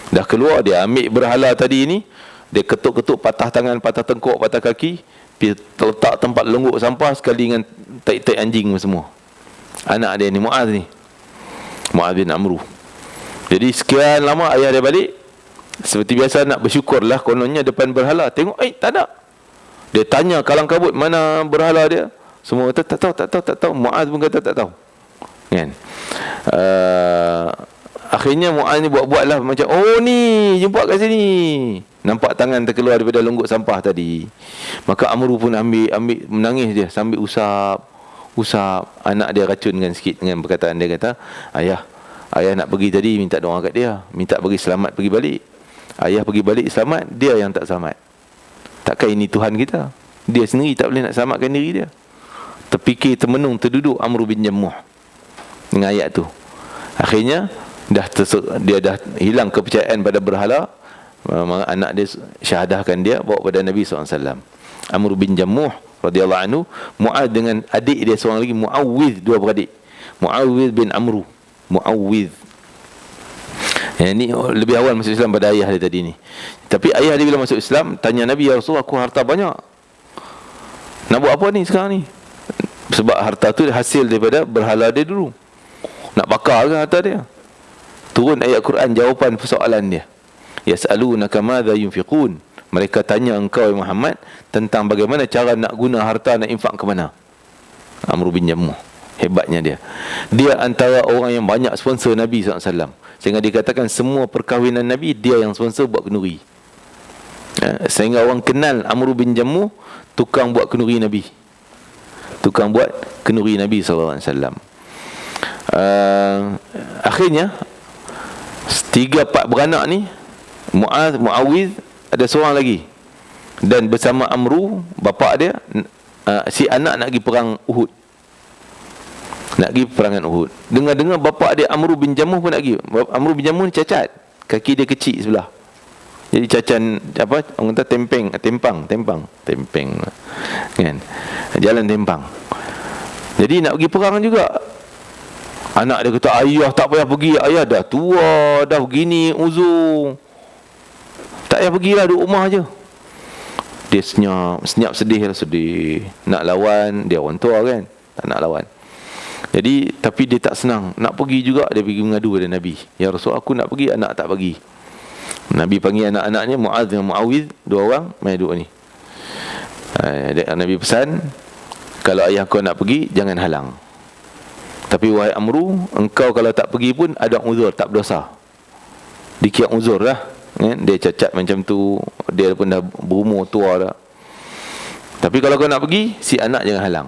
A: Dah keluar, dia ambil berhala tadi ni, dia ketuk-ketuk, patah tangan, patah tengkuk, patah kaki, letak tempat lengguk sampah sekali dengan tai-tai anjing semua. Anak dia ni, Mu'adz ni, Mu'adz bin Amr. Jadi sekian lama ayah dia balik. Seperti biasa nak bersyukur lah, kononnya depan berhala, tengok, tak ada. Dia tanya kalang kabut, mana berhala dia? Semua kata tak tahu. Mu'adz pun kata tak tahu. Kan? Akhirnya Muaz ni buat-buatlah macam, oh ni jumpa kat sini. Nampak tangan terkeluar daripada longgok sampah tadi. Maka Amru pun ambil menangis dia sambil usap anak dia, racunkan sikit dengan perkataan dia, kata, ayah nak pergi tadi minta doa kat dia, minta bagi selamat pergi balik. Ayah pergi balik selamat, dia yang tak selamat. Takkan ini Tuhan kita? Dia sendiri tak boleh nak selamatkan diri dia. Terfikir, termenung, terduduk Amru bin Jammuh dengan ayat tu. Akhirnya dia dah hilang kepercayaan pada berhala. Anak dia syahadahkan dia, bawa pada Nabi SAW. Amr bin Jammuh radhiyallahu anhu, Muaz dengan adik dia seorang lagi, Muawwidh, dua beradik. Muawwidh bin Amru, Muawwidh. Ini lebih awal masuk Islam pada ayah dia tadi ni. Tapi ayah dia bila masuk Islam tanya Nabi, ya Rasulullah, aku harta banyak, nak buat apa ni sekarang ni? Sebab harta tu hasil daripada berhala dia dulu. Nak bakar ke harta dia? Turun ayat Quran jawapan persoalan dia. Yas'alunaka madza yunfiqun. Mereka tanya engkau Muhammad tentang bagaimana cara nak guna harta, nak infak ke mana. Amr bin Jammuh, hebatnya dia. Dia antara orang yang banyak sponsor Nabi SAW. Sehingga dikatakan semua perkahwinan Nabi dia yang sponsor buat kenduri. Sehingga orang kenal Amr bin Jammuh tukang buat kenduri Nabi. Tukang buat kenduri Nabi SAW. Akhirnya 3-4 beranak ni, Muaz, Muawwidh, ada seorang lagi, dan bersama Amru bapa dia, si anak nak pergi perang Uhud. Nak pergi perangan Uhud. Dengar-dengar bapa dia Amru bin Jammuh pun nak pergi. Amru bin Jammuh ni cacat, kaki dia kecil sebelah. Jadi cacat apa orang kata tempang kan. Jalan tempang. Jadi nak pergi perang juga. Anak dia kata, ayah tak payah pergi, ayah dah tua, dah begini uzur, tak payah pergilah, duduk rumah je. Dia senyap sedih nak lawan, dia orang tua kan, tak nak lawan. Jadi tapi dia tak senang nak pergi juga. Dia pergi mengadu pada Nabi, ya Rasul, aku nak pergi, anak tak pergi. Nabi panggil anak-anaknya, Muaz dan Muawwidh, dua orang, mai duduk ni. Nabi pesan, kalau ayah kau nak pergi, jangan halang. Tapi wahai Amru, engkau kalau tak pergi pun ada uzur, tak berdosa. Dikira uzur lah kan? Dia cacat macam tu, dia pun dah berumur tua dah. Tapi kalau kau nak pergi, si anak jangan halang.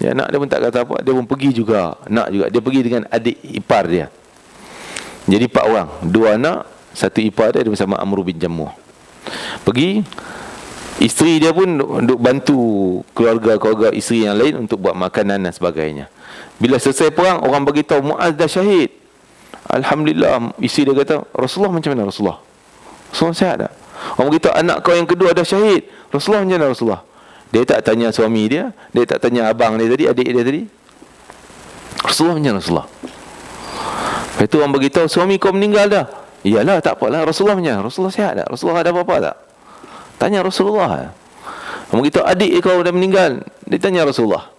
A: Ya, anak dia pun tak kata apa, dia pun pergi juga. Nak juga, dia pergi dengan adik ipar dia. Jadi 4 orang, 2 anak, 1 ipar dia bersama Amr bin Jammuh. Pergi, isteri dia pun duk bantu keluarga isteri yang lain untuk buat makanan dan sebagainya. Bila selesai perang, orang bagi tahu Muaz dah syahid. Alhamdulillah. Isteri dia kata, Rasulullah macam mana Rasulullah? Rasulullah sihat tak? Orang beritahu anak kau yang kedua dah syahid. Rasulullah macam mana Rasulullah? Dia tak tanya suami dia tak tanya abang dia tadi, adik dia tadi. Rasulullah macam mana Rasulullah? Lepas tu orang beritahu, suami kau meninggal dah. Iyalah, tak apalah. Rasulullah macam mana? Rasulullah sihat tak? Rasulullah ada apa-apa tak? Tanya Rasulullah. Orang beritahu adik kau dah meninggal. Dia tanya Rasulullah.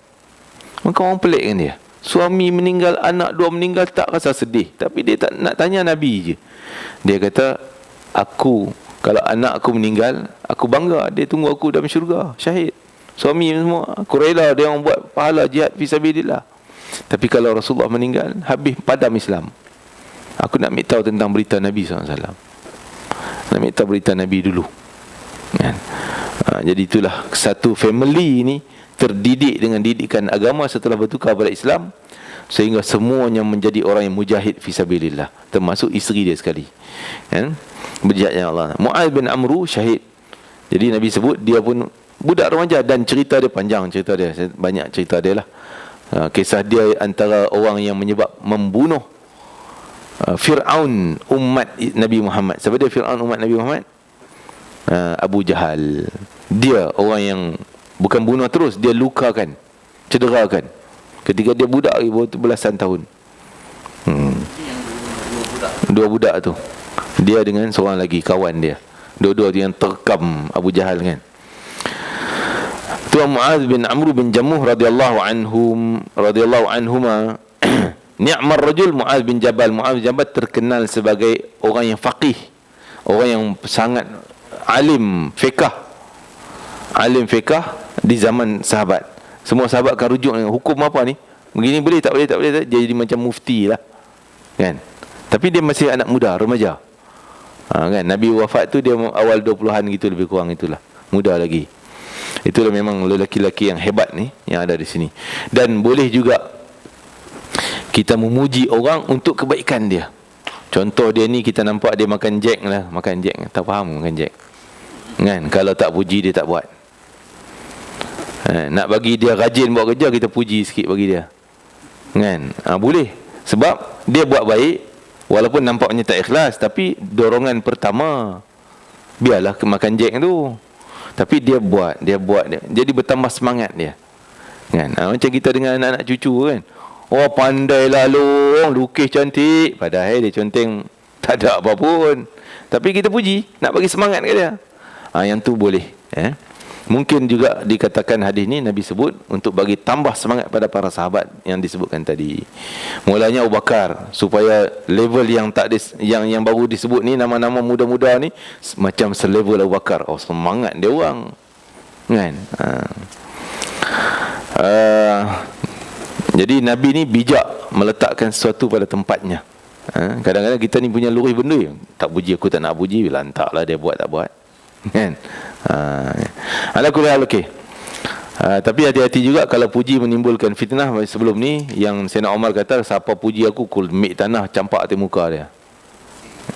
A: Maka orang pelik kan dia. Suami meninggal, anak 2 meninggal, tak rasa sedih. Tapi dia tak nak tanya Nabi je. Dia kata, aku, kalau anak aku meninggal, aku bangga. Dia tunggu aku dalam syurga, syahid. Suami semua, aku rela dia orang buat pahala jihad fisabilillah. Tapi kalau Rasulullah meninggal, habis padam Islam. Aku nak ambil tahu tentang berita Nabi SAW. Nak ambil tahu berita Nabi dulu kan? Jadi itulah satu family ni terdidik dengan didikan agama setelah bertukar pada Islam, sehingga semuanya menjadi orang yang mujahid fisabilillah, termasuk isteri dia sekali kan, berjihadnya Allah. Muaz bin Amru syahid. Jadi Nabi sebut dia pun budak remaja, dan cerita dia panjang, cerita dia banyak, cerita dia lah. Kisah dia antara orang yang menyebab membunuh Fir'aun umat Nabi Muhammad. Siapa dia Fir'aun umat Nabi Muhammad? Abu Jahal. Dia orang yang bukan bunuh terus, dia lukakan, cederakan ketika dia budak lagi, belasan tahun. Dua budak tu, dia dengan seorang lagi kawan dia, dua-dua yang terkam Abu Jahal kan. Tuan Muaz bin Amr bin Jammuh radhiyallahu anhuma ni'mar rajul Muaz bin Jabal. Muaz bin Jabal terkenal sebagai orang yang faqih, orang yang sangat alim fiqh di zaman sahabat. Semua sahabat akan rujuk dengan hukum apa ni? Begini boleh tak boleh, tak boleh, jadi macam mufti lah, kan. Tapi dia masih anak muda, remaja. Kan Nabi wafat tu dia awal 20-an gitu, lebih kurang itulah, muda lagi. Itulah memang lelaki-lelaki yang hebat ni yang ada di sini. Dan boleh juga kita memuji orang untuk kebaikan dia. Contoh dia ni, kita nampak dia makan jack lah, makan jack, tak faham makan jack, kan. Kalau tak puji dia tak buat. Nak bagi dia rajin buat kerja, kita puji sikit bagi dia, kan. Boleh, sebab dia buat baik. Walaupun nampaknya tak ikhlas, tapi dorongan pertama, biarlah makan jack tu. Tapi dia buat. Jadi bertambah semangat dia, kan. Macam kita dengan anak-anak cucu, kan. Oh, pandai lah long, lukis cantik, padahal dia conteng tak ada apa pun. Tapi kita puji, nak bagi semangat ke dia. Yang tu boleh. Mungkin juga dikatakan hadis ni Nabi sebut untuk bagi tambah semangat pada para sahabat yang disebutkan tadi. Mulanya Abu Bakar, supaya level yang tak yang baru disebut ni, nama-nama muda-muda ni macam selevel Abu Bakar. Oh, semangat dia orang, kan. Jadi Nabi ni bijak meletakkan sesuatu pada tempatnya. Kadang-kadang kita ni punya lurus benda, tak puji, aku tak nak puji, lantaklah dia buat tak buat, kan. Alhamdulillah, okey. Tapi hati-hati juga kalau puji menimbulkan fitnah. Sebelum ni yang Sayyidina Umar kata, siapa puji aku, kul mik tanah campak atas muka dia,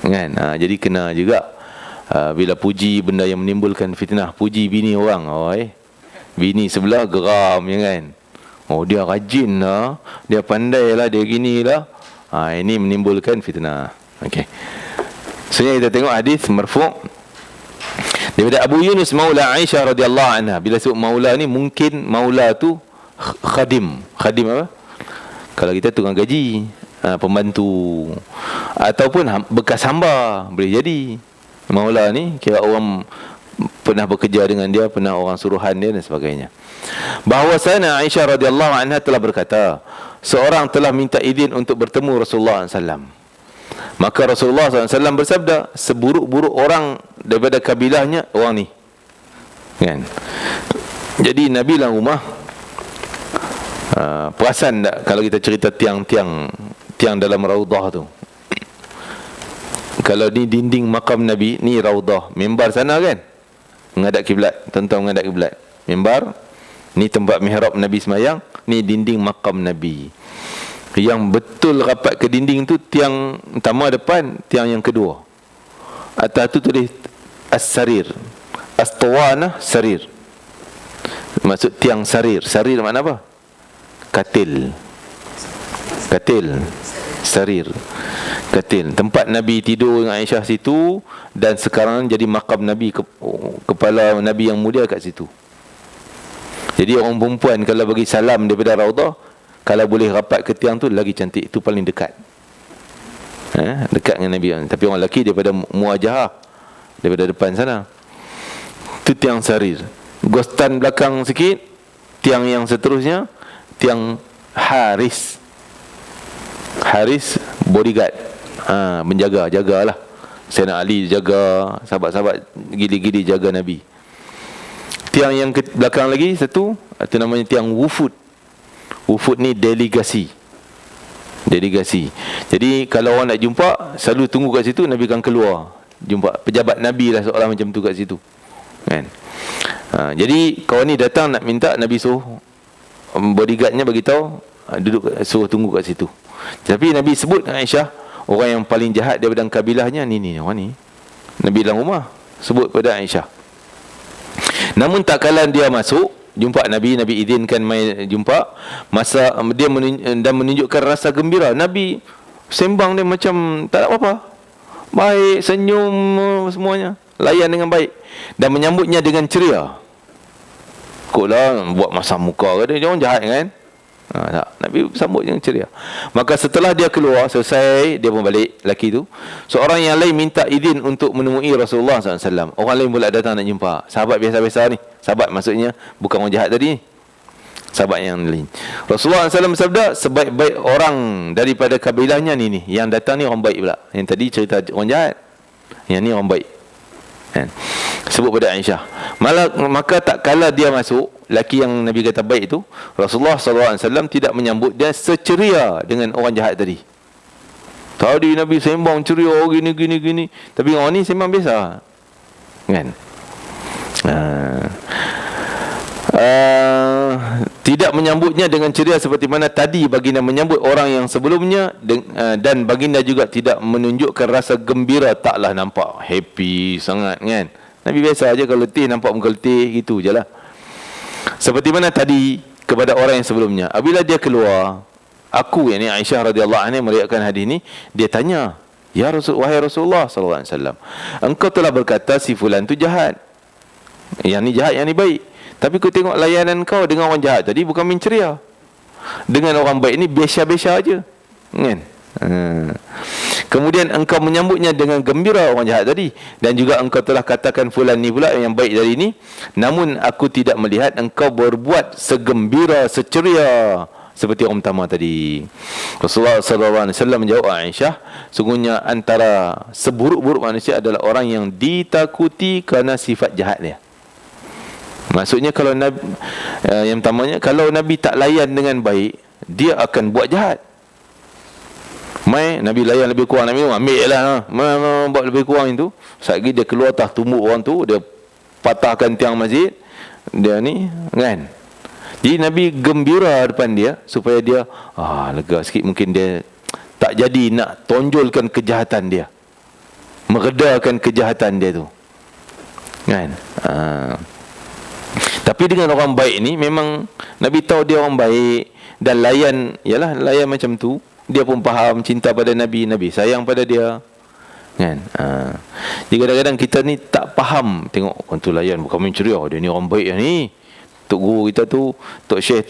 A: kan. Jadi kena juga bila puji benda yang menimbulkan fitnah. Puji bini orang, bini sebelah geram, ya kan. Oh, dia rajin lah, dia pandai lah, dia gini lah. Ini menimbulkan fitnah. Okey. Sebenarnya kita tengok hadis marfu' daripada Abu Yunus Maula Aisyah radhiyallahu anha. Bila sebut maula ni, mungkin maula tu khadim. Khadim apa? Kalau kita tukang gaji, pembantu, ataupun bekas hamba, boleh jadi. Maula ni kira orang pernah bekerja dengan dia, pernah orang suruhan dia dan sebagainya. Bahawasanya Aisyah radhiyallahu anha telah berkata, seorang telah minta izin untuk bertemu Rasulullah SAW. Maka Rasulullah SAW bersabda, seburuk-buruk orang daripada kabilahnya orang ni, kan. Jadi Nabi dalam rumah, perasan tak kalau kita cerita tiang dalam raudah tu? Kalau ni dinding makam Nabi, ni raudah, mimbar sana, kan, menghadap kiblat, tuan-tuan menghadap kiblat. Mimbar ni tempat mihrab Nabi semayang, ni dinding makam Nabi. Yang betul rapat ke dinding tu tiang utama depan, tiang yang kedua. Atas tu tulis as-sarir. As-tawana sarir. Maksud tiang sarir. Sarir makna apa? Katil. Katil. Sarir. Katil. Tempat Nabi tidur dengan Aisyah situ, dan sekarang jadi makam Nabi, kepala Nabi yang mulia kat situ. Jadi orang perempuan kalau bagi salam daripada raudah, kalau boleh rapat ke tiang tu lagi cantik. Itu paling dekat, dekat dengan Nabi. Tapi orang lelaki daripada muajahah, daripada depan sana. Itu tiang sarir. Gostan belakang sikit, tiang yang seterusnya, tiang haris. Haris bodyguard, menjaga, jagalah. Sayyidina Ali jaga, sahabat-sahabat gili-gili jaga Nabi. Tiang yang ke belakang lagi satu, itu namanya tiang wufud. Wufud ni delegasi. Delegasi. Jadi kalau orang nak jumpa, selalu tunggu kat situ, Nabi akan keluar jumpa. Pejabat Nabi lah seorang macam tu kat situ, kan. Jadi kawan ni datang nak minta, Nabi suruh bodyguardnya bagi tahu, duduk, suruh tunggu kat situ. Tapi Nabi sebut Aisyah, orang yang paling jahat daripada kabilahnya ni orang ni. Nabi dalam rumah sebut pada Aisyah. Namun tak kala dia masuk jumpa Nabi, Nabi izinkan mai jumpa. Masa dia dan menunjukkan rasa gembira. Nabi sembang dia macam tak ada apa-apa, baik, senyum semuanya, layan dengan baik, dan menyambutnya dengan ceria. Koklah buat masam muka ke dia, jangan jahat, kan. Tak, Nabi sambut dengan ceria. Maka setelah dia keluar, selesai, dia pun balik, lelaki tu. Seorang yang lain minta izin untuk menemui Rasulullah SAW. Orang lain pula datang nak jumpa. Sahabat biasa-biasa ni. Sahabat maksudnya bukan orang jahat tadi, sahabat yang lain. Rasulullah SAW bersabda, sebaik-baik orang daripada kabilahnya ni. Yang datang ni orang baik pula. Yang tadi cerita orang jahat, yang ni orang baik, kan? Sebut pada Aisyah. Maka tak kala dia masuk, laki yang Nabi kata baik itu, Rasulullah SAW tidak menyambut dia seceria dengan orang jahat tadi. Tadi Nabi sembang ceria gini. Tapi orang ni sembang biasa. Kan? Tidak menyambutnya dengan ceria seperti mana tadi baginda menyambut orang yang sebelumnya, dan baginda juga tidak menunjukkan rasa gembira, taklah nampak happy sangat kan. Nabi biasa aja, kalau letih nampak muka letih, gitu je lah. Seperti mana tadi kepada orang yang sebelumnya. Apabila dia keluar, aku, yakni Aisyah radhiyallahu anha meriwayatkan hadis ini, dia tanya, "Ya Rasul, wahai Rasulullah sallallahu alaihi wasallam, engkau telah berkata si fulan tu jahat. Yang ni jahat, yang ni baik. Tapi aku tengok layanan kau dengan orang jahat tadi bukan main ceria. Dengan orang baik ni biasa-biasa aja." Kan? Kemudian engkau menyambutnya dengan gembira orang jahat tadi, dan juga engkau telah katakan fulan ni pula yang baik dari ni, namun aku tidak melihat engkau berbuat segembira, seceria seperti orang pertama tadi. Rasulullah SAW menjawab Aisyah, sungguhnya antara seburuk-buruk manusia adalah orang yang ditakuti kerana sifat jahat dia. Maksudnya kalau Nabi, yang pertamanya, kalau Nabi tak layan dengan baik, dia akan buat jahat. Nabi layan lebih kurang, Nabi ambil lah, buat lebih kurang itu. Sekali dia keluar atas tumbuk orang tu, dia patahkan tiang masjid, dia ni kan. Jadi Nabi gembira depan dia supaya dia lega sikit. Mungkin dia tak jadi nak tonjolkan kejahatan dia, meredakan kejahatan dia tu kan. Tapi dengan orang baik ni, memang Nabi tahu dia orang baik, dan layan macam tu. Dia pun faham cinta pada Nabi, Nabi sayang pada dia kan. Jadi kadang-kadang kita ni tak faham, tengok orang tu layan bukan main ceria, dia ni orang baik ni. Tok guru kita tu, Tok Syekh,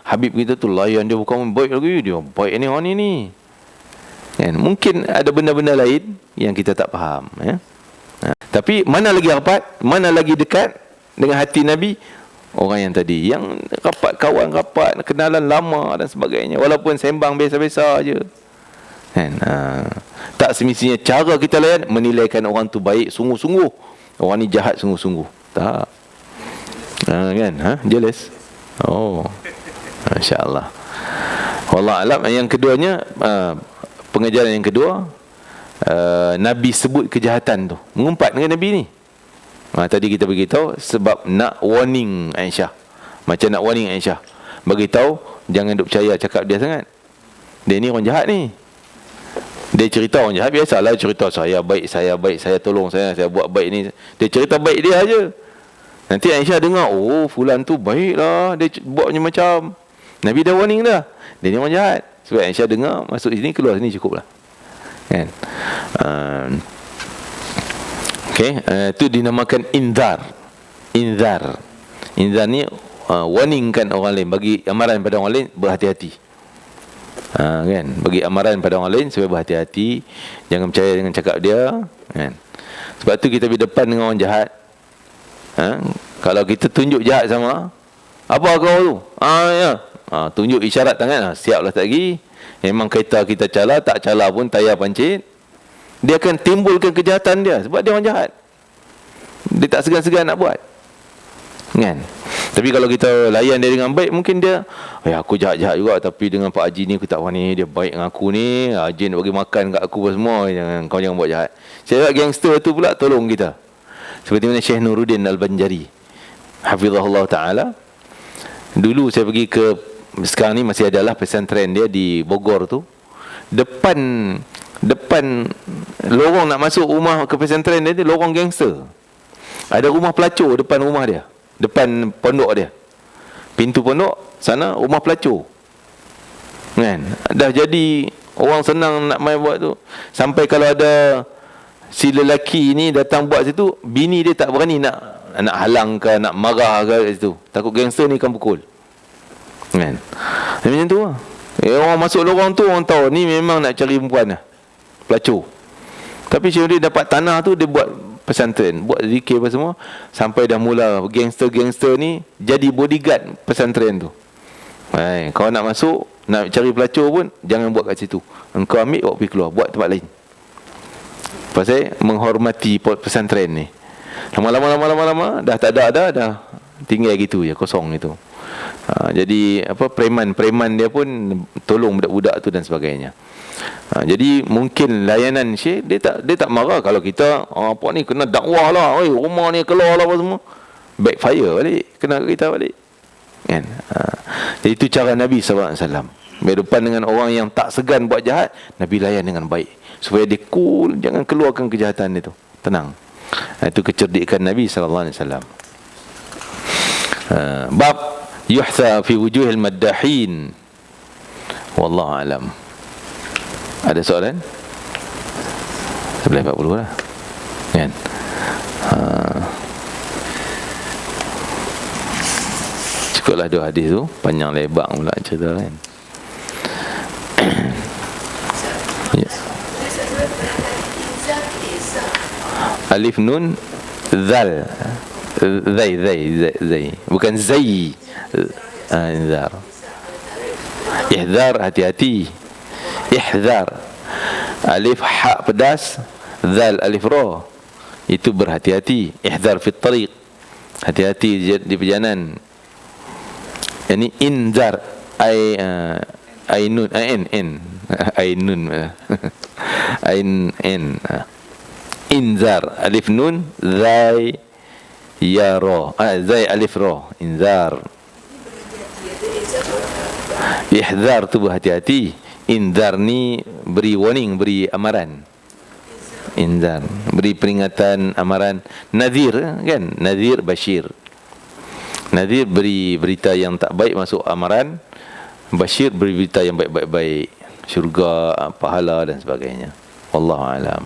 A: Habib kita tu layan dia bukan main baik lagi, dia baik ni orang ni kan. Mungkin ada benda-benda lain yang kita tak faham ya. Tapi mana lagi rapat, mana lagi dekat dengan hati Nabi? Orang yang tadi, yang rapat, kawan rapat, kenalan lama dan sebagainya, walaupun sembang biasa-biasa aje kan. Tak semestinya cara kita layan menilaikan orang tu baik sungguh-sungguh, orang ni jahat sungguh-sungguh. Tak. Kan? Jelas? Masya-Allah. Wallah alam. Yang keduanya, pengajaran yang kedua, Nabi sebut kejahatan tu, mengumpat dengan Nabi ni. Tadi kita beritahu sebab nak warning Aisyah. Macam nak warning Aisyah, beritahu jangan duk percaya cakap dia sangat. Dia ni orang jahat ni. Dia cerita orang jahat, biasalah cerita saya baik, saya tolong, saya buat baik ni. Dia cerita baik dia aja. Nanti Aisyah dengar, fulan tu baik lah, dia buatnya macam. Nabi dah warning dah, dia ni orang jahat. Sebab Aisyah dengar, masuk sini, keluar sini, cukup lah kan. Itu dinamakan inzar. Inzar ni warningkan orang lain, bagi amaran pada orang lain, berhati-hati. Kan, bagi amaran pada orang lain supaya berhati-hati, jangan percaya dengan cakap dia kan. Sebab tu kita pergi depan dengan orang jahat, kalau kita tunjuk jahat sama, apa kau tu? Tunjuk isyarat tangan, siaplah tak lagi. Memang kita cala, tak cala pun tayar pancit. Dia akan timbulkan kejahatan dia, sebab dia orang jahat. Dia tak segan-segan nak buat kan. Tapi kalau kita layan dia dengan baik, mungkin dia, aku jahat-jahat juga, tapi dengan Pak Haji ni aku tak wani, dia baik dengan aku ni, Haji nak bagi makan kat aku semua, kau jangan buat jahat. Saya gangster tu pula tolong kita. Seperti mana Syekh Nuruddin Al-Banjari, hafizahullah ta'ala. Dulu saya pergi ke, sekarang ni masih adalah pesantren dia di Bogor tu. Depan lorong nak masuk rumah ke pesantren dia, lorong gangster. Ada rumah pelacur depan rumah dia, depan pondok dia. Pintu pondok sana rumah pelacur kan. Dah jadi orang senang nak main buat tu. Sampai kalau ada si lelaki ni datang buat situ, bini dia tak berani nak halang ke, nak marah ke kat situ. Takut gangster ni akan pukul kan. Macam tu lah. Orang masuk lorong tu, orang tahu ni memang nak cari perempuan lah, pelacur. Tapi Syekh dapat tanah tu, dia buat pesantren, buat zikir apa semua, sampai dah mula gangster-gangster ni jadi bodyguard pesantren tu. Kau nak masuk, nak cari pelacur pun, jangan buat kat situ. Engkau ambil, bawa pergi keluar, buat tempat lain. Pasal menghormati pesantren ni. Lama-lama dah tak ada, dah tinggal gitu je, kosong itu. Jadi preman dia pun tolong budak-budak tu dan sebagainya. Jadi mungkin layanan Syekh dia tak marah kalau kita apa ni kena dakwah lah, oi rumah ni keluar lah apa semua. Backfire balik, kena kita balik. Kan? Jadi itu cara Nabi SAW. Berdepan dengan orang yang tak segan buat jahat, Nabi layan dengan baik supaya dia cool, jangan keluarkan kejahatan itu. Tenang. Itu kecerdikan Nabi SAW. Bab yuhtha fi wujuhil maddahin. Wallahu alam. Ada soalan? 11.40 lah. Kan? Cukuplah dua hadis tu, panjang lebar pula cerita kan. Ya. Alif nun zal. Zai. Bukan zai. Inzar. Ihdar, hati-hati. Ihdar. Alif ha pedas, zal alif ra. Itu berhati-hati. Ihdar fit tariq. Hati-hati di perjalanan. Yani inzar ainun ainun inzar alif nun zai ya ra zai alif ra inzar. Ihdar tu berhati-hati, inzar ni beri warning, beri amaran. Inzar beri peringatan, amaran. Nadhir kan, nadhir bashir. Nadhir beri berita yang tak baik, masuk amaran. Bashir beri berita yang baik-baik, syurga, pahala dan sebagainya. Wallahu alam.